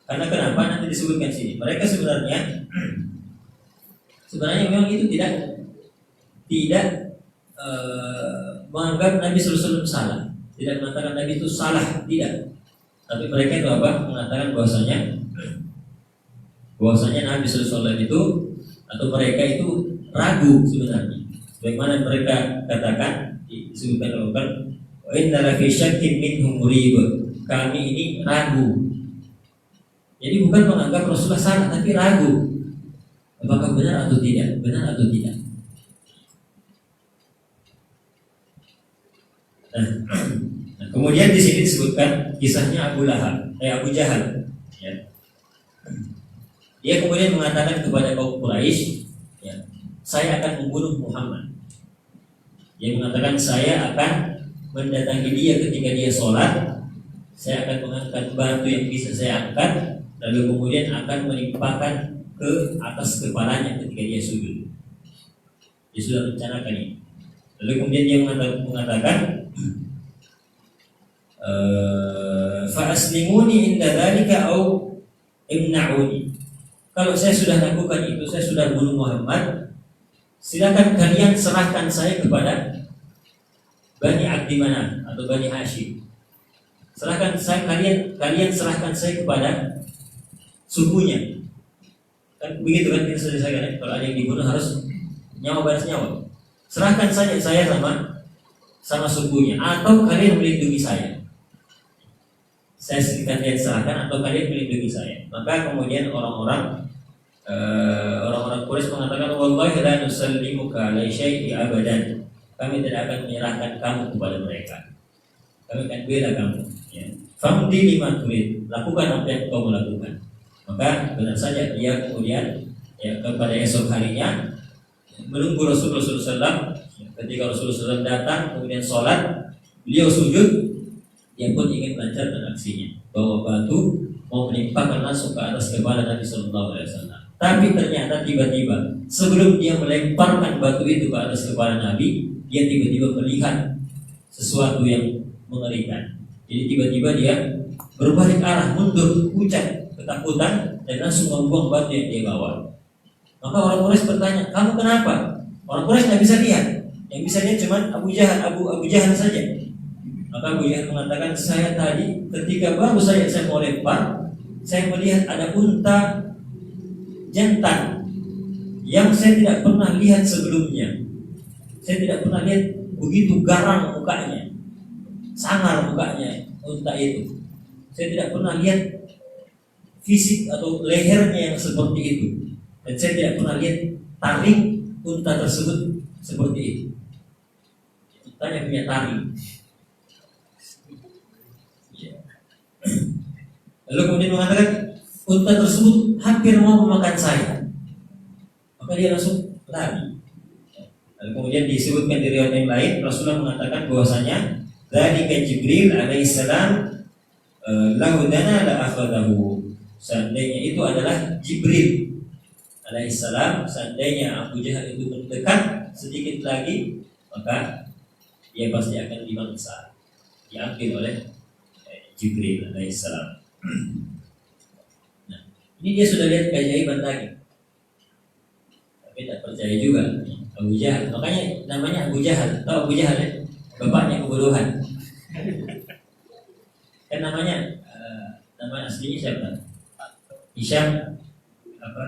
Karena kenapa nanti disebutkan sini? Mereka sebenarnya memang itu tidak menganggap Nabi SAW salah, tidak mengatakan Nabi itu salah, tidak. Tapi mereka itu apa? Mengatakan bahwasanya Nabi SAW itu atau mereka itu ragu sebenarnya. Bagaimana mereka katakan disebutkan oleh Allah, "Wa inna la fi syakkin minhum murib." Kami ini ragu. Jadi bukan menganggap Rasulullah salah, tapi ragu apakah benar atau tidak, benar atau tidak. Nah, kemudian di sini disebutkan kisahnya Abu Jahal. Ya. Dia kemudian mengatakan kepada kaum Quraisy, ya, saya akan membunuh Muhammad. Dia mengatakan saya akan mendatangi dia ketika dia sholat, saya akan mengangkat batu yang bisa saya angkat, lalu kemudian akan menimpakan ke atas kepalanya ketika dia sujud. Dia sudah rencanakan ini. Lalu kemudian dia mengatakan, fa aslimuni inda dzalika au imna'uni. Kalau saya sudah lakukan itu, saya sudah bunuh Muhammad, silakan kalian serahkan saya kepada Bani Abdi Manaf atau Bani Hashim. Kalian serahkan saya kepada sukunya. Kan begitu kan, kita sudah saya kalau ada yang dibunuh harus nyawa balas nyawa. Serahkan saja saya sama sukunya, atau kalian melindungi saya. Saya kalian serahkan atau kalian melindungi saya. Maka kemudian orang-orang Quraisy mengatakan, wallahi la nusallimuka ala syai'i abadan. Kami tidak akan menyerahkan kamu kepada mereka. Kami akan bela kamu. Ya. Famdi lima turid, lakukan apa yang kau lakukan. Maka benar saja dia kemudian, ya, pada esok harinya menunggu Rasulullah SAW. Ketika Rasulullah SAW datang kemudian sholat, beliau sujud, dia pun ingin melancarkan aksinya, bawa batu mau menimpakan langsung ke atas kepala Nabi Sallallahu Alaihi Wasallam. Tapi ternyata tiba-tiba sebelum dia melemparkan batu itu ke atas kepala Nabi, dia tiba-tiba melihat sesuatu yang mengerikan. Jadi tiba-tiba dia berbalik arah, mundur, pucat, ketakutan, dan langsung membuang batu yang dia bawa. Maka orang Quraisy bertanya, kamu kenapa? Orang Quraisy tidak bisa lihat, yang bisa lihat cuma Abu Jahal saja. Maka Abu Jahal mengatakan, saya tadi ketika baru saya mau lempar, saya melihat ada unta jantan yang saya tidak pernah lihat sebelumnya. Saya tidak pernah lihat begitu garang mukanya, sangar mukanya unta itu. Saya tidak pernah lihat fisik atau lehernya yang seperti itu. Dan saya tidak pernah lihat taring unta tersebut seperti itu. Untanya punya taring. Lalu kemudian mengatakan, unta tersebut hampir mau memakan saya. Maka dia langsung lari. Lalu kemudian disebutkan di riwayat yang lain, Rasulullah mengatakan bahwasanya dzalika Jibril alaihissalam laudana la akhadahu. Seandainya itu adalah Jibril alaihissalam, seandainya Abu Jahal itu mendekat sedikit lagi, maka dia pasti akan dimangsa, diambil oleh Jibril alaihissalam. Nah, ini dia sudah lihat keajaiban tadi, tapi tak percaya juga Abu Jahal. Makanya namanya Abu Jahal. Tahu Abu Jahal ya? Bapaknya kebodohan. Kan namanya nama aslinya siapa? Hisham apa?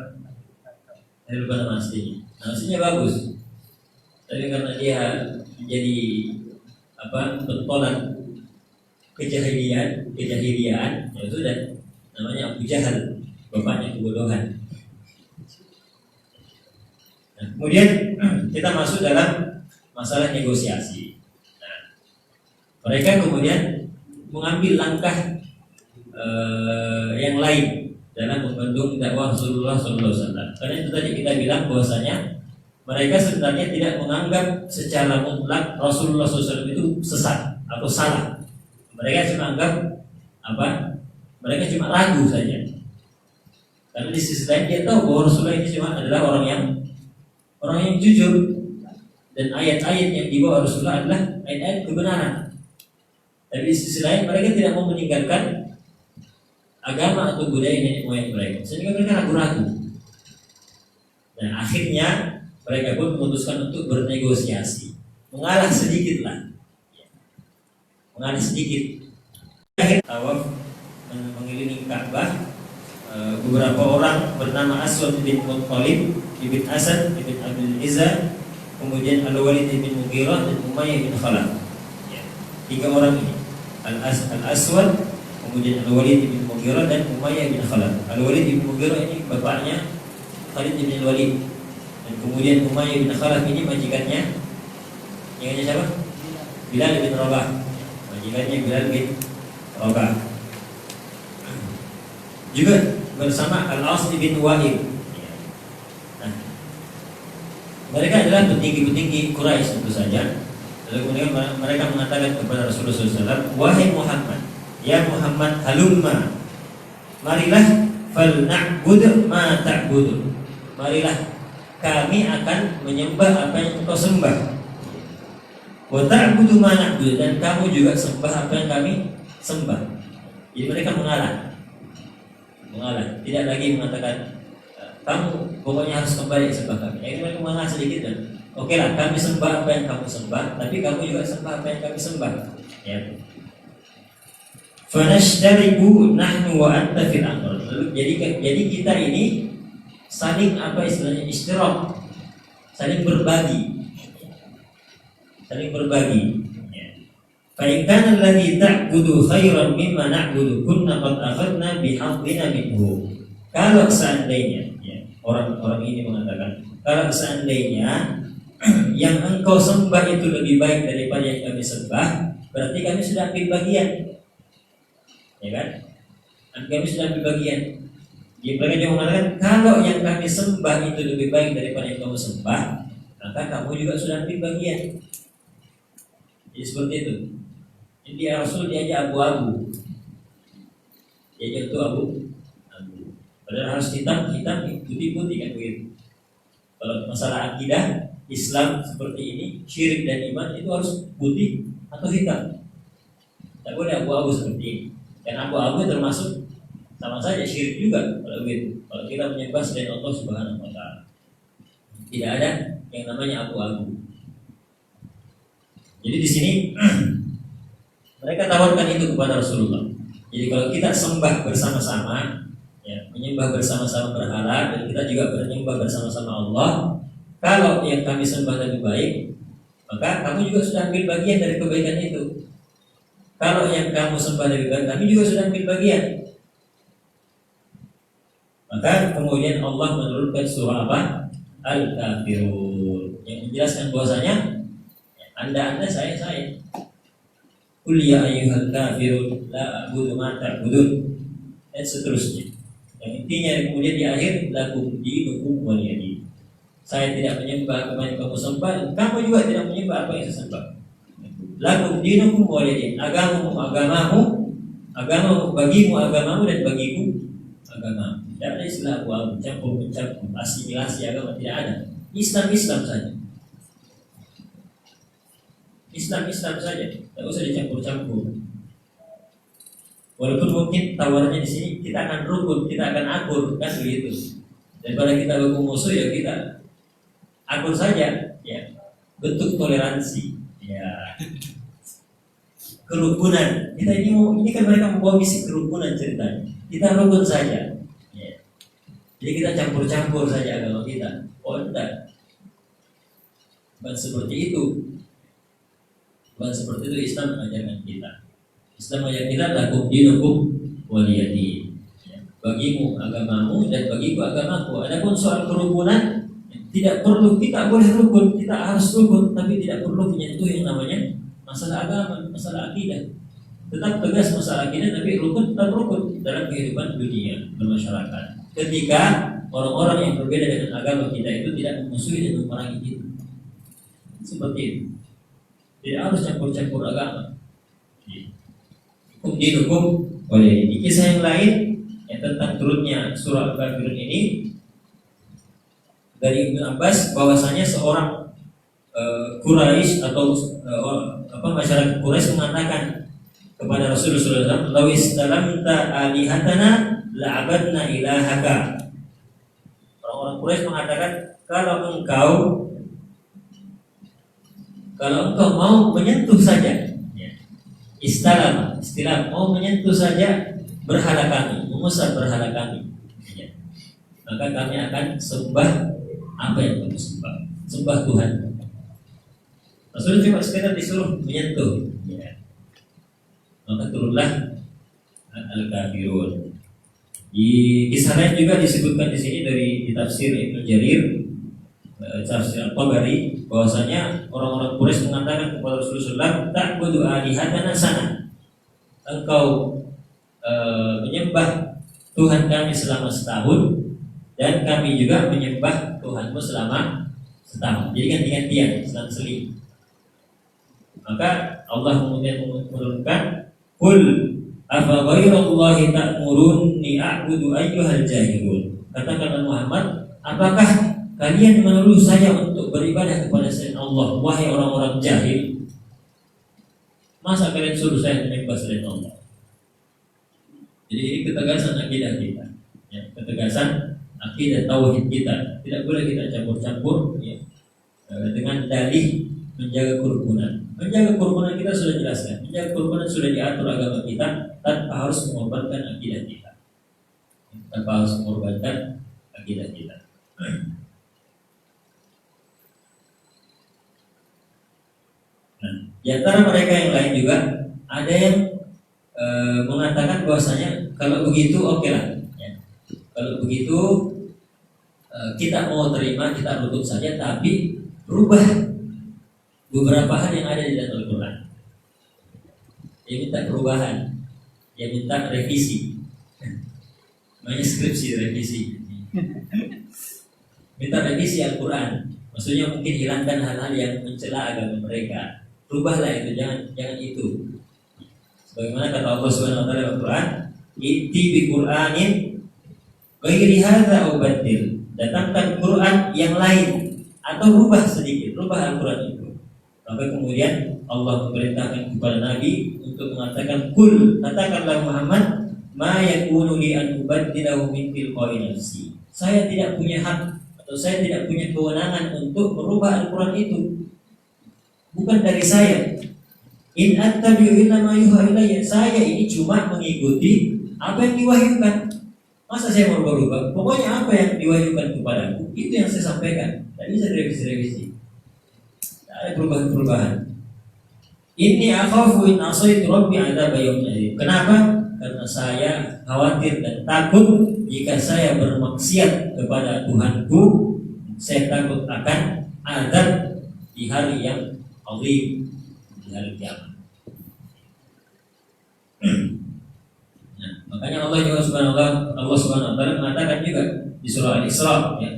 Saya lupa nama aslinya. Nama aslinya bagus, tapi karena dia menjadi pentolan kejahilian, ya sudah namanya Abu Jahal, bapaknya kebodohan. Nah, kemudian kita masuk dalam masalah negosiasi. Nah, mereka kemudian mengambil langkah yang lain dalam membendung dakwah Rasulullah SAW. Karena itu tadi kita bilang bahwasanya mereka sebenarnya tidak menganggap secara mutlak Rasulullah SAW itu sesat atau salah. Mereka cuma anggap mereka cuma ragu saja. Karena di sisi lain dia tahu bahwa Rasulullah ini cuma adalah orang yang jujur, dan ayat-ayat yang dibawa Rasulullah adalah ayat-ayat kebenaran. Tapi di sisi lain mereka tidak mau meninggalkan agama atau budaya nenek moyang mereka, sehingga mereka ragu-ragu. Dan akhirnya mereka pun memutuskan untuk bernegosiasi, mengalah sedikit. Akhir tawaf mengelilingi Ka'bah, beberapa orang bernama Aswad bin Muttalib, Ibn Asad, Ibn Abdul Izza, kemudian Al-Walid bin Mughirah dan Umayyah bin Khalaf. Tiga orang ini, Al-Aswad, kemudian Al-Walid bin Mughirah dan Umayyah bin Khalaf. Al-Walid bin Mughirah ini bapaknya Khalid bin Al-Walid, dan kemudian Umayyah bin Khalaf ini majikannya siapa? Bilal bin Rabah. Majikannya Bilal bin Rabah. Juga bersama Al-As bin Wa'il. Nah, mereka adalah petinggi-petinggi Quraisy tentu saja. Lalu kemudian mereka mengatakan kepada Rasulullah SAW, wahai Muhammad, ya Muhammad, halumma, marilah falna'bud ma ta'bud. Marilah kami akan menyembah apa yang engkau sembah. Wa ta'budu ma na'bud, dan kamu juga sembah apa yang kami sembah. Jadi mereka mengalah, tidak lagi mengatakan kamu pokoknya harus kembali sembah kami. Jadi mereka mengalah sedikit dan oke lah, kami sembah apa yang kamu sembah, tapi kamu juga sembah apa yang kami sembah. Ya. Fanashtariku nahnu wa anta fil amr. Jadi kita ini saling istirak, saling berbagi. Fa in kana alladhi ta'budu khairan mimma na'budu kunna qad akhadna bihaqqina minhu. Kalau seandainya, orang-orang ini mengatakan, kalau seandainya yang engkau sembah itu lebih baik daripada yang kami sembah, berarti kami sudah ambil bagian, ya kan? Kami sudah ambil bagian. Jadi mereka juga mengatakan, kalau yang kami sembah itu lebih baik daripada yang kamu sembah, maka kamu juga sudah ambil bagian. Jadi seperti itu. Jadi Rasul diajak abu-abu. dia itu abu. Padahal harus hitam putih kan begitu. Kalau masalah akidah Islam seperti ini, syirik dan iman itu harus putih atau hitam. Tak boleh abu-abu seperti ini. Dan abu-abu termasuk sama saja syirik juga kalau begitu. Kalau kita menyembah selain Allah Subhanahu wa taala. Tidak ada yang namanya abu-abu. Jadi di sini mereka tawarkan itu kepada Rasulullah. Jadi kalau kita sembah bersama-sama, ya, menyembah bersama-sama berhala, dan kita juga menyembah bersama-sama Allah, kalau yang kami sembah lebih baik, maka kamu juga sudah ambil bagian dari kebaikan itu. Kalau yang kamu sembah lebih baik, kami juga sudah ambil bagian. Maka kemudian Allah menurunkan surah apa? Al-Kafirun, yang menjelaskan bahwasanya Anda saya. Qul ya ayyuhal kafirun la a'budu ma ta'budun, dan seterusnya. Yang intinya kemudian di akhir lakum dinukum waliyadin. Saya tidak menyembah apa yang kamu sembah, kamu juga tidak menyembah apa yang saya sembah. Lakum dinukum waliyadin. Agamamu bagimu agamamu, dan bagiku agamamu. Tidak ada istilah abu-abu, campur mencampur, asimilasi agama, tidak ada. Islam saja. Islam saja, tidak usah dicampur-campur. Walaupun mungkin tawarannya di sini kita akan rukun, kita akan akur, kan begitu. Daripada kita hukum musuh, ya kita akur saja, ya. Bentuk toleransi, ya. Kerukunan. Kita ini kan mereka membawa misi kerukunan ceritanya. Kita rukun saja, ya. Jadi kita campur-campur saja agama kita. Oh enggak, bukan seperti itu. Bukan seperti itu Islam mengajarkan kita. Islam mengajarkan kita lakum dinukum waliyadin. Ya. Bagimu agamamu dan bagiku agamaku. Adapun soal kerukunan, tidak perlu, kita boleh rukun, kita harus rukun, tapi tidak perlu menyentuh yang namanya masalah agama, masalah akidah. Tetap tegas masalah akidah, tapi rukun tetap rukun dalam kehidupan dunia bermasyarakat. Ketika orang-orang yang berbeda dengan agama kita itu tidak memusuhi dan memerangi kita, seperti itu. Tidak harus campur-campur agama. Hukum dinukum oleh ini. Kisah yang lain yang tentang turunnya surah Al-Kafirun ini dari Ibnu Abbas, bahwasanya seorang Quraisy atau masyarakat Quraisy mengatakan kepada Rasulullah SAW, "Lawis dalamta alihatana la'abadna ilahaka." Orang-orang Quraisy mengatakan, kalau engkau mau menyentuh saja, ya, istilah mau menyentuh saja berhala kami, mengusap berhala kami, ya, maka kami akan sembah apa yang kamu sembah Tuhan. Rasulullah cuma sekedar disuruh menyentuh, ya. Maka turunlah Al-Kafirun. Di kisah lain juga disebutkan di sini di tafsir Ibnu Jarir, tafsir Al-Tabari, bahwasanya orang-orang Quraisy mengatakan kepada Rasulullah, "Ta'budu alihatana sana." Engkau menyembah Tuhan kami selama setahun, dan kami juga menyembah Tuhanmu selama setahun. Jadi ganti-gantian, selang-seling. Maka Allah kemudian menurunkan, "Qul afa ghairallahi ta'muruni a'budu ayyuhal jahilun." Katakanlah Muhammad, apakah kalian menuduh saya untuk beribadah kepada selain Allah, wahai orang-orang jahil? Masa kalian suruh saya menyembah selain Allah? Jadi ini ketegasan akidah kita, ya, ketegasan akidah tauhid kita. Tidak boleh kita campur-campur, ya, dengan dalih menjaga kerukunan. Menjaga kerukunan kita sudah jelaskan. Menjaga kerukunan sudah diatur agama kita, tanpa harus mengorbankan akidah kita. Nah, di antara mereka yang lain juga ada yang mengatakan bahwasanya kalau begitu oke lah, ya. Kalau begitu kita mau terima, kita rukun saja, tapi rubah beberapa hal yang ada di dalam Al-Quran. Dia minta perubahan, dia minta revisi, namanya skripsi revisi. Minta revisi Al-Quran, maksudnya mungkin hilangkan hal-hal yang mencela agama mereka. Rubahlah itu, jangan itu. Bagaimana kata Allah Subhanahu wa taala dalam Al-Quran, Iti bi Qur'anin ghairi hadza aw badil. Datangkan Quran yang lain atau rubah sedikit, rubah Al-Quran itu. Maka kemudian Allah memerintahkan kepada Nabi untuk mengatakan kul, katakanlah Muhammad, ma yakunu li an ubaddilahu min tilqa'i nafsi. Saya tidak punya hak atau saya tidak punya kewenangan untuk merubah Al-Quran itu. Bukan dari saya. In attabi'u illa ma yuha ilayya. Saya ini cuma mengikuti apa yang diwahyukan. Masa saya mau berubah? Pokoknya apa yang diwahyukan kepadaku itu yang saya sampaikan. Tidak bisa direvisi-revisi. Tidak ada perubahan-perubahan. Inni akhafu in asaitu rabbi adzab yaumin adzim. Kenapa? Karena saya khawatir dan takut jika saya bermaksiat kepada Tuhanku, saya takut akan azab di hari yang azim, di hari kiamat. Nah, makanya Allah Subhanahu wa taala mengatakan juga di surah Al-Isra, ya.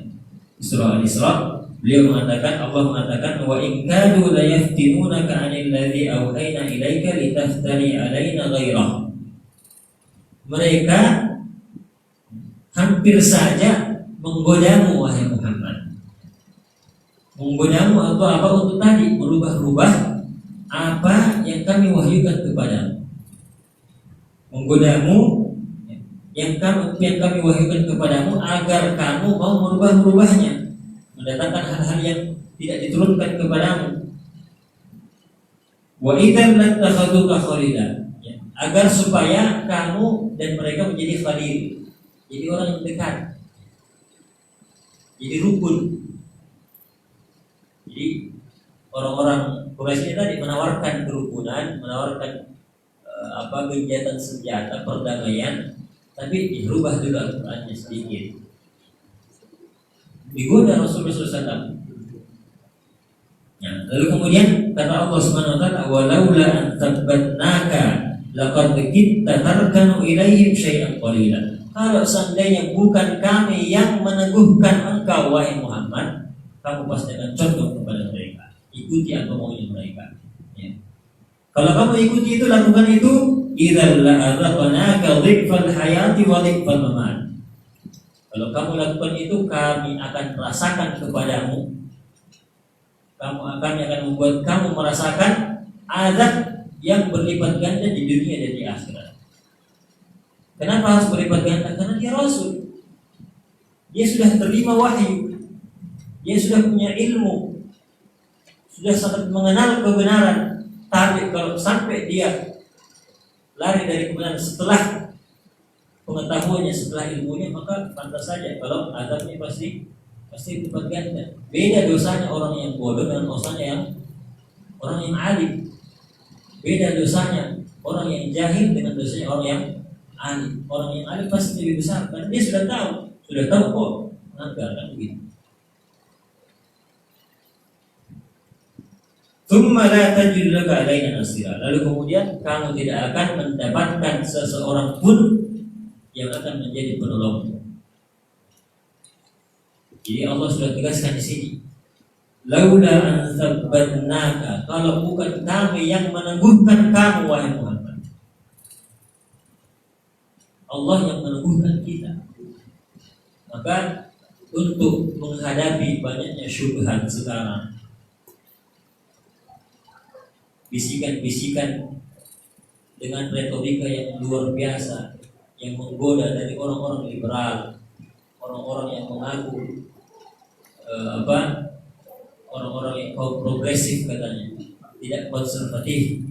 Di surah Al-Isra beliau mengatakan, Allah mengatakan wa in kadu la yaftinunaka 'anil ladzi awhayna ilaika litaftari 'alaina ghairah. Mereka hampir saja menggodamu wahai Muhammad. Menggodamu atau apa untuk tadi merubah-rubah apa yang kami wahyukan kepadamu. Menggodamu yang kami wahyukan kepadamu agar kamu mau merubah-rubahnya, mendatangkan hal-hal yang tidak diturunkan kepadamu. Wa idzan latakhaduka khalila, agar supaya kamu dan mereka menjadi khalil, jadi orang yang dekat, jadi rukun. Jadi orang-orang Quraisy tadi menawarkan kerukunan, menawarkan kegiatan senjata, perdamaian, tapi dirubah dulu Al-Qur'annya sedikit. Digoda Rasulullah SAW. Ya, lalu kemudian kata Allah Subhanahu wa taala, walaula an thabbatnaka laqad kitta tarkanu ilaihim syai'an qalila. Kalau seandainya bukan kami yang meneguhkan engkau wahai Muhammad, kamu pasti akan condong kepada mereka, ikuti apa maunya mereka. Ya. Kalau kamu ikuti itu, lakukan itu, idzal la'adzaqnaka dhifal hayati wa dhifal mamat. Kalau kamu lakukan itu, kami akan rasakan kepadamu. Kami akan membuat kamu merasakan azab yang berlipat ganda di dunia dan di akhirat. Kenapa harus berlipat ganda? Karena dia Rasul. Dia sudah terima wahyu. Dia sudah punya ilmu. Sudah sangat mengenal kebenaran. Tapi kalau sampai dia lari dari kebenaran setelah pengetahuannya, setelah ilmunya, maka pantas saja kalau azabnya pasti berlipat ganda. Beda dosanya orang yang bodoh dengan dosanya orang yang alim. Beda dosanya orang yang jahil dengan dosanya orang yang alim. Orang yang alim pasti lebih besar karena dia sudah tahu kok mengajarkan begitu. Tsumma la tajid laka alaina nasira. Lalu kemudian kamu tidak akan mendapatkan seseorang pun yang akan menjadi penolong. Jadi Allah sudah tegaskan di sini. Laula an tsabbatnaka, kalau bukan kami yang meneguhkan kamu wahai Muhammad. Allah yang meneguhkan kita. Maka untuk menghadapi banyaknya syubhat sekarang, bisikan-bisikan dengan retorika yang luar biasa yang menggoda dari orang-orang liberal, orang-orang yang mengaku orang-orang yang progresif katanya, tidak konservatif,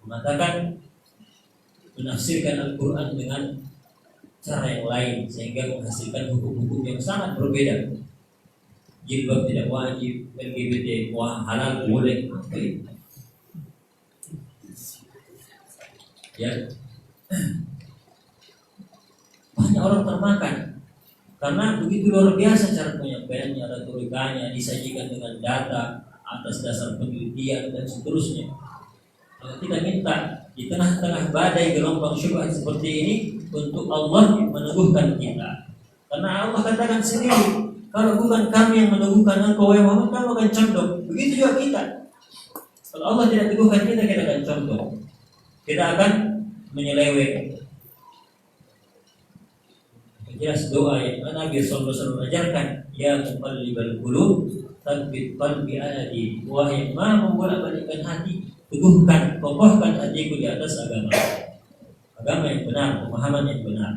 mengatakan menafsirkan Al-Quran dengan cara yang lain sehingga menghasilkan hukum-hukum yang sangat berbeda. Jilbab tidak wajib, LGBT halal boleh. Ya, banyak orang termakan karena begitu luar biasa cara penyampaiannya, retorikanya, disajikan dengan data atas dasar penelitian dan seterusnya. Kita minta di tengah-tengah badai gelombang syubhat seperti ini untuk Allah meneguhkan kita, karena Allah katakan sendiri, kalau bukan kami yang meneguhkan engkau wahai Muhammad, kamu akan condong. Begitu juga kita. Kalau Allah tidak teguhkan kita, kita akan condong. Kita akan menyeleweng. Jelas doa yang Nabi sallallahu alaihi wasallam ajarkan, ya muqallibal qulub tsabbit qalbi ala dinik. Wahai Maha membolak-balikkan hati, teguhkan, kokohkan hatiku di atas agama yang benar, pemahaman yang benar.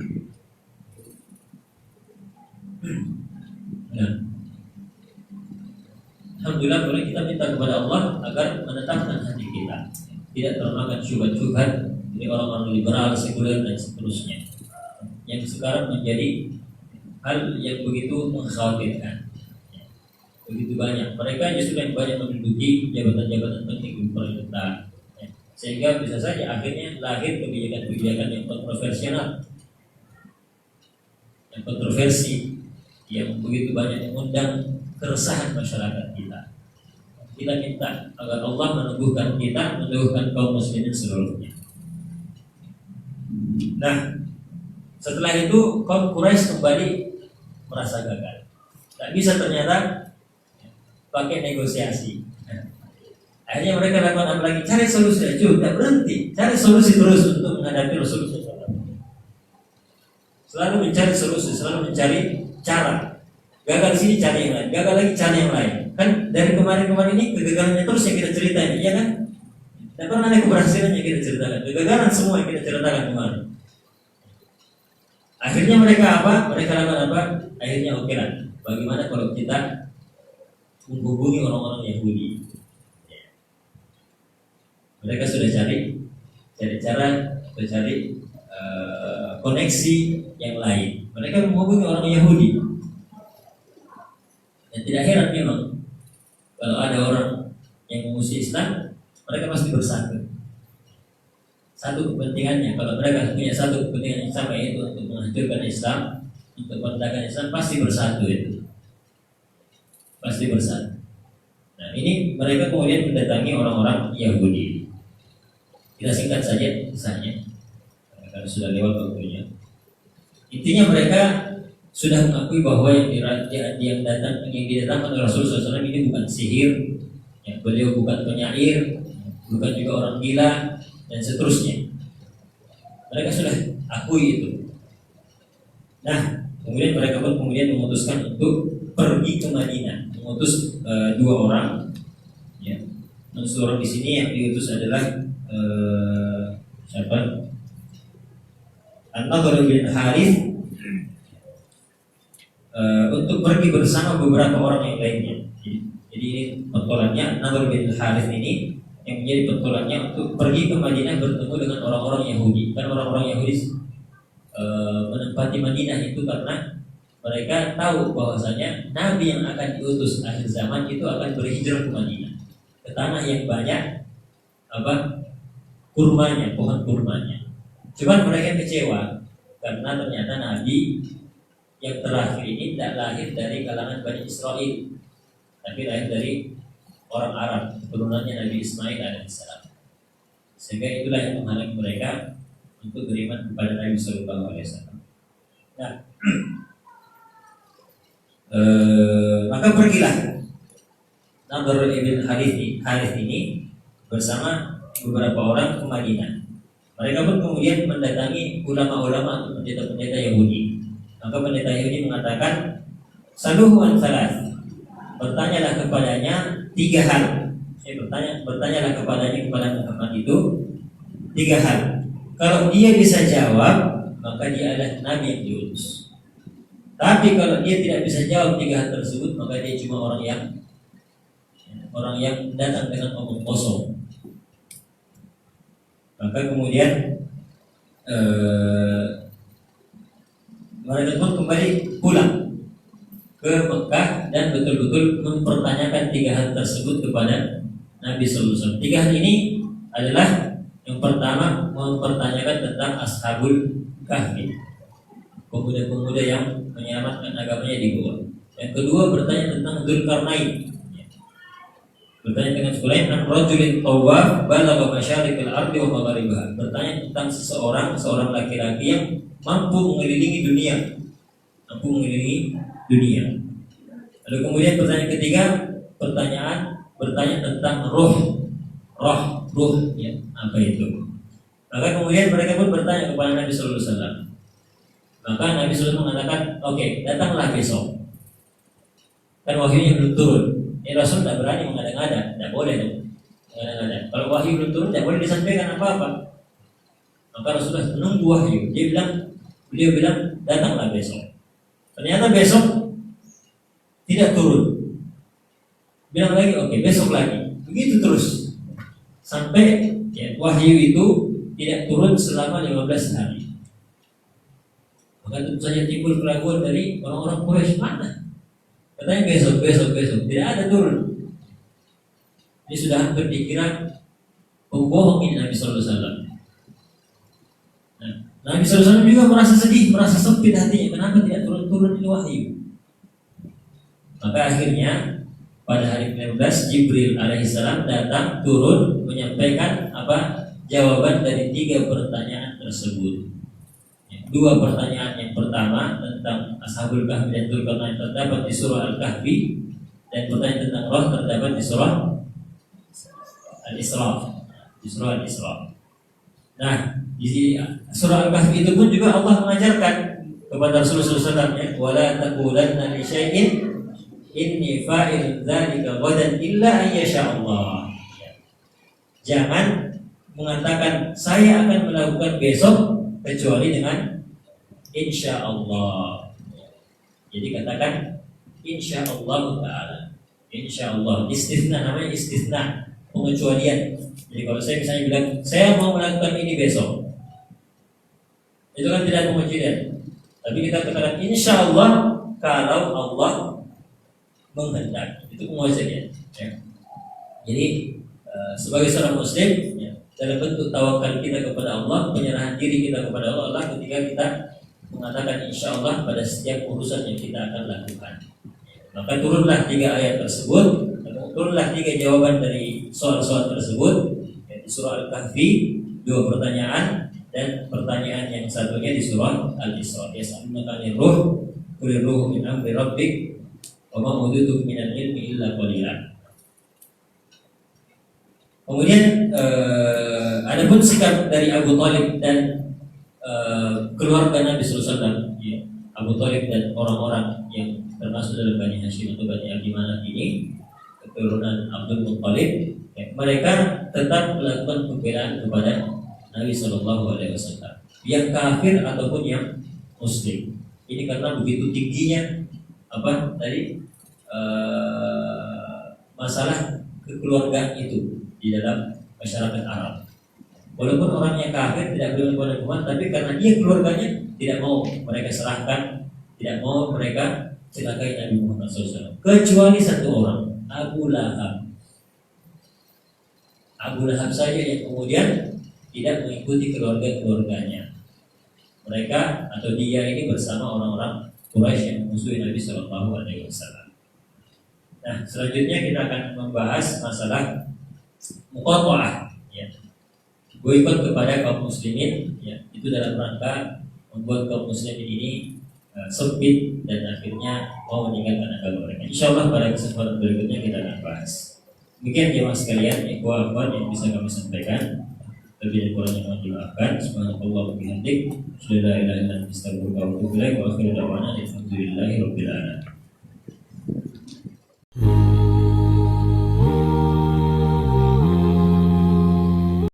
Nah, alhamdulillah boleh kita minta kepada Allah agar menetapkan hati kita, tidak termakan syubhat-syubhat dari orang-orang liberal, sekuler dan seterusnya, yang sekarang menjadi hal yang begitu mengkhawatirkan. Begitu banyak mereka justru yang banyak menduduki jabatan-jabatan penting di pemerintahan, sehingga bisa saja akhirnya lahir kebijakan-kebijakan yang kontroversi yang begitu banyak mengundang keresahan masyarakat kita. Kita minta agar Allah meneguhkan kita, meneguhkan kaum muslimin seluruhnya. Nah, setelah itu kaum Quraisy kembali merasa gagal. Tak bisa ternyata pakai negosiasi. Akhirnya mereka lakukan apa lagi? Cari solusi, tidak berhenti. Cari solusi terus untuk menghadapi Rasulullah SAW. Selalu mencari solusi, selalu mencari cara. Gagal sini cari yang lain, gagal lagi cari yang lain. Kan dari kemarin-kemarin ini kegagalannya terus yang kita ceritain, ya kan? Tidak pernah ada keberhasilan yang kita ceritakan. Kegagalan semua yang kita ceritakan kemarin. Akhirnya mereka apa? Mereka lakukan apa? Akhirnya oke lah. Bagaimana kalau kita menghubungi orang-orang Yahudi? Mereka sudah cari cara, cari koneksi yang lain. Mereka menghubungi orang Yahudi. Dan tidak heran memang kalau ada orang yang memusuhi Islam, mereka pasti bersatu. Satu kepentingannya, kalau mereka punya satu kepentingan yang sama, yaitu untuk menghancurkan Islam, untuk merendahkan Islam, pasti bersatu itu. Pasti bersatu. Nah, ini mereka kemudian mendatangi orang-orang Yahudi. Kita singkat saja kisahnya, karena sudah lewat waktunya. Intinya mereka sudah mengakui bahwa yang didatangkan oleh Rasulullah SAW ini bukan sihir, ya, beliau bukan penyair, bukan juga orang gila, dan seterusnya. Mereka sudah akui itu. Nah, kemudian mereka pun kemudian memutuskan untuk pergi ke Madinah, mengutus dua orang. Ya, seorang di sini yang diutus adalah siapa? An-Nadhr bin Harith, untuk pergi bersama beberapa orang yang lainnya. Jadi ini pentolannya An-Nadhr bin Harith ini yang menjadi pentolannya untuk pergi ke Madinah bertemu dengan orang-orang Yahudi. Kan orang-orang Yahudi menempati Madinah itu karena mereka tahu bahwasanya Nabi yang akan diutus akhir zaman itu akan berhijrah ke Madinah, ke tanah yang banyak kurmanya, pohon kurmanya. Cuman mereka kecewa karena ternyata Nabi yang terakhir ini tidak lahir dari kalangan Bani Israel, tapi lahir dari orang Arab, keturunannya Nabi Ismail alaihissalam. Sehingga itulah yang menghalangi mereka untuk beriman kepada Nabi Sallallahu Alaihi Wasallam. Nah, maka pergilah Nadhr bin Harith ini bersama beberapa orang ke Madinah. Mereka pun kemudian mendatangi ulama-ulama, pendeta-pendeta Yahudi. Maka pendeta Yahudi mengatakan, saluhu an salas, bertanyalah kepadanya tiga hal. Bertanyalah kepadanya, kepada Muhammad itu tiga hal. Kalau dia bisa jawab, maka dia adalah Nabi yang diutus. Tapi kalau dia tidak bisa jawab tiga hal tersebut, maka dia cuma orang yang datang dengan omong kosong. Maka kemudian mereka pun kembali pulang ke Mekah dan betul-betul mempertanyakan tiga hal tersebut kepada Nabi Sallallahu Alaihi Wasallam. Tiga hal ini adalah yang pertama, mempertanyakan tentang Ashabul Kahfi, pemuda-pemuda yang menyelamatkan agamanya di gua. Yang kedua, bertanya tentang Dzulkarnain. Bertanya dengan Sulaim an rajulin tawwaf balagha masyariqal ardi wa magharibaha. Bertanya tentang seorang laki-laki yang mampu mengelilingi dunia. Lalu kemudian pertanyaan ketiga, bertanya tentang ruh, ya, apa itu? Maka kemudian mereka pun bertanya kepada Nabi Sallallahu Alaihi Wasallam. Maka Nabi SAW mengatakan, oke, datanglah besok. Kan wahyunya belum turun. Ini Rasul tidak berani mengada-ngada, tidak boleh dong. Mengada-ngada. Kalau wahyu belum turun, tidak boleh disampaikan apa-apa. Maka Rasulullah menunggu wahyu. Beliau bilang, datanglah besok. Ternyata besok tidak turun. Bilang lagi, oke, besok lagi. Begitu terus. Sampai ya, wahyu itu tidak turun selama 15 hari. Maka tentu saja timbul keraguan dari orang-orang Quraisy, mana? Katanya besok. Tidak ada turun. Ini sudah hampir dikira pembohong ini Nabi Sallallahu Alaihi Wasallam. Nah, Nabi Sallallahu Alaihi Wasallam juga merasa sedih, merasa sempit hatinya. Kenapa tidak turun-turun ini wahyu? Maka akhirnya pada hari ke-15 Jibril alaihissalam datang turun menyampaikan jawaban dari 3 pertanyaan tersebut. 2 pertanyaan yang pertama tentang Ashabul Kahfi dan Dzulqarnain terdapat di surah Al-Kahfi, dan pertanyaan tentang roh terdapat di surah Al-Isra. Nah, di surah Al-Kahfi itu pun juga Allah mengajarkan kepada Rasulullah SAW, wala taqulanna li syai'in inni fa'il dzalika ghadan illa an yasha Allah. Jangan mengatakan saya akan melakukan besok kecuali dengan insya Allah. Jadi katakan insya Allah Ta'ala. Insya Allah. Istisna, namanya istisna, pengecualian. Jadi kalau saya misalnya bilang saya mau melakukan ini besok, itu kan tidak pengecualian. Tapi kita katakan insya Allah kalau Allah menghendaki. Itu pengecualian. Ya. Jadi sebagai seorang Muslim, ya, dalam bentuk tawakal kita kepada Allah, penyerahan diri kita kepada Allah ketika kita mengatakan insya Allah pada setiap urusan yang kita akan lakukan. Maka turunlah 3 ayat tersebut, turunlah 3 jawaban dari soal-soal tersebut, di surah Al-Kahfi 2 pertanyaan, dan pertanyaan yang satunya di surah Al-Isra. Yas'alunaka 'anir ruh, qulir ruhu min amri rabbik, wa ma utitu minal ilmi illa qalila. Kemudian adapun sikap dari Abu Thalib dan keluarga Nabi SAW, ya, Abu Thalib dan orang-orang yang termasuk dalam Bani Hashim atau Bani Abdi Manaf ini, keturunan Abdul Muttalib, ya, mereka tetap melakukan pembelaan kepada Nabi SAW, yang kafir ataupun yang Muslim. Ini karena begitu tingginya masalah kekeluargaan itu di dalam masyarakat Arab. Walaupun orangnya kafir tidak boleh kepada Tuhan, tapi karena dia keluarganya tidak mau mereka serahkan, tidak mau mereka celakai Nabi Muhammad SAW. Kecuali 1 orang, Abu Lahab. Abu Lahab saja yang kemudian tidak mengikuti keluarganya. Mereka atau dia ini bersama orang-orang Quraisy yang memusuhi Nabi SAW. Nah, selanjutnya kita akan membahas masalah muqatta'ah, ya, boikot kepada kaum muslimin, ya, itu dalam rangka membuat kaum muslimin ini sempit dan akhirnya mau meninggalkan agama mereka. Insyaallah pada kesempatan berikutnya kita akan bahas. Demikian jemaah sekalian, ikhwah yang bisa kami sampaikan. Lebih dan kurangnya mohon dimaafkan. Subhanallah wa bihamdik, la ilaha illa anta astaghfiruka wa atubu ilaik, wa akhiru da'wana alhamdulillahi rabbil alamin.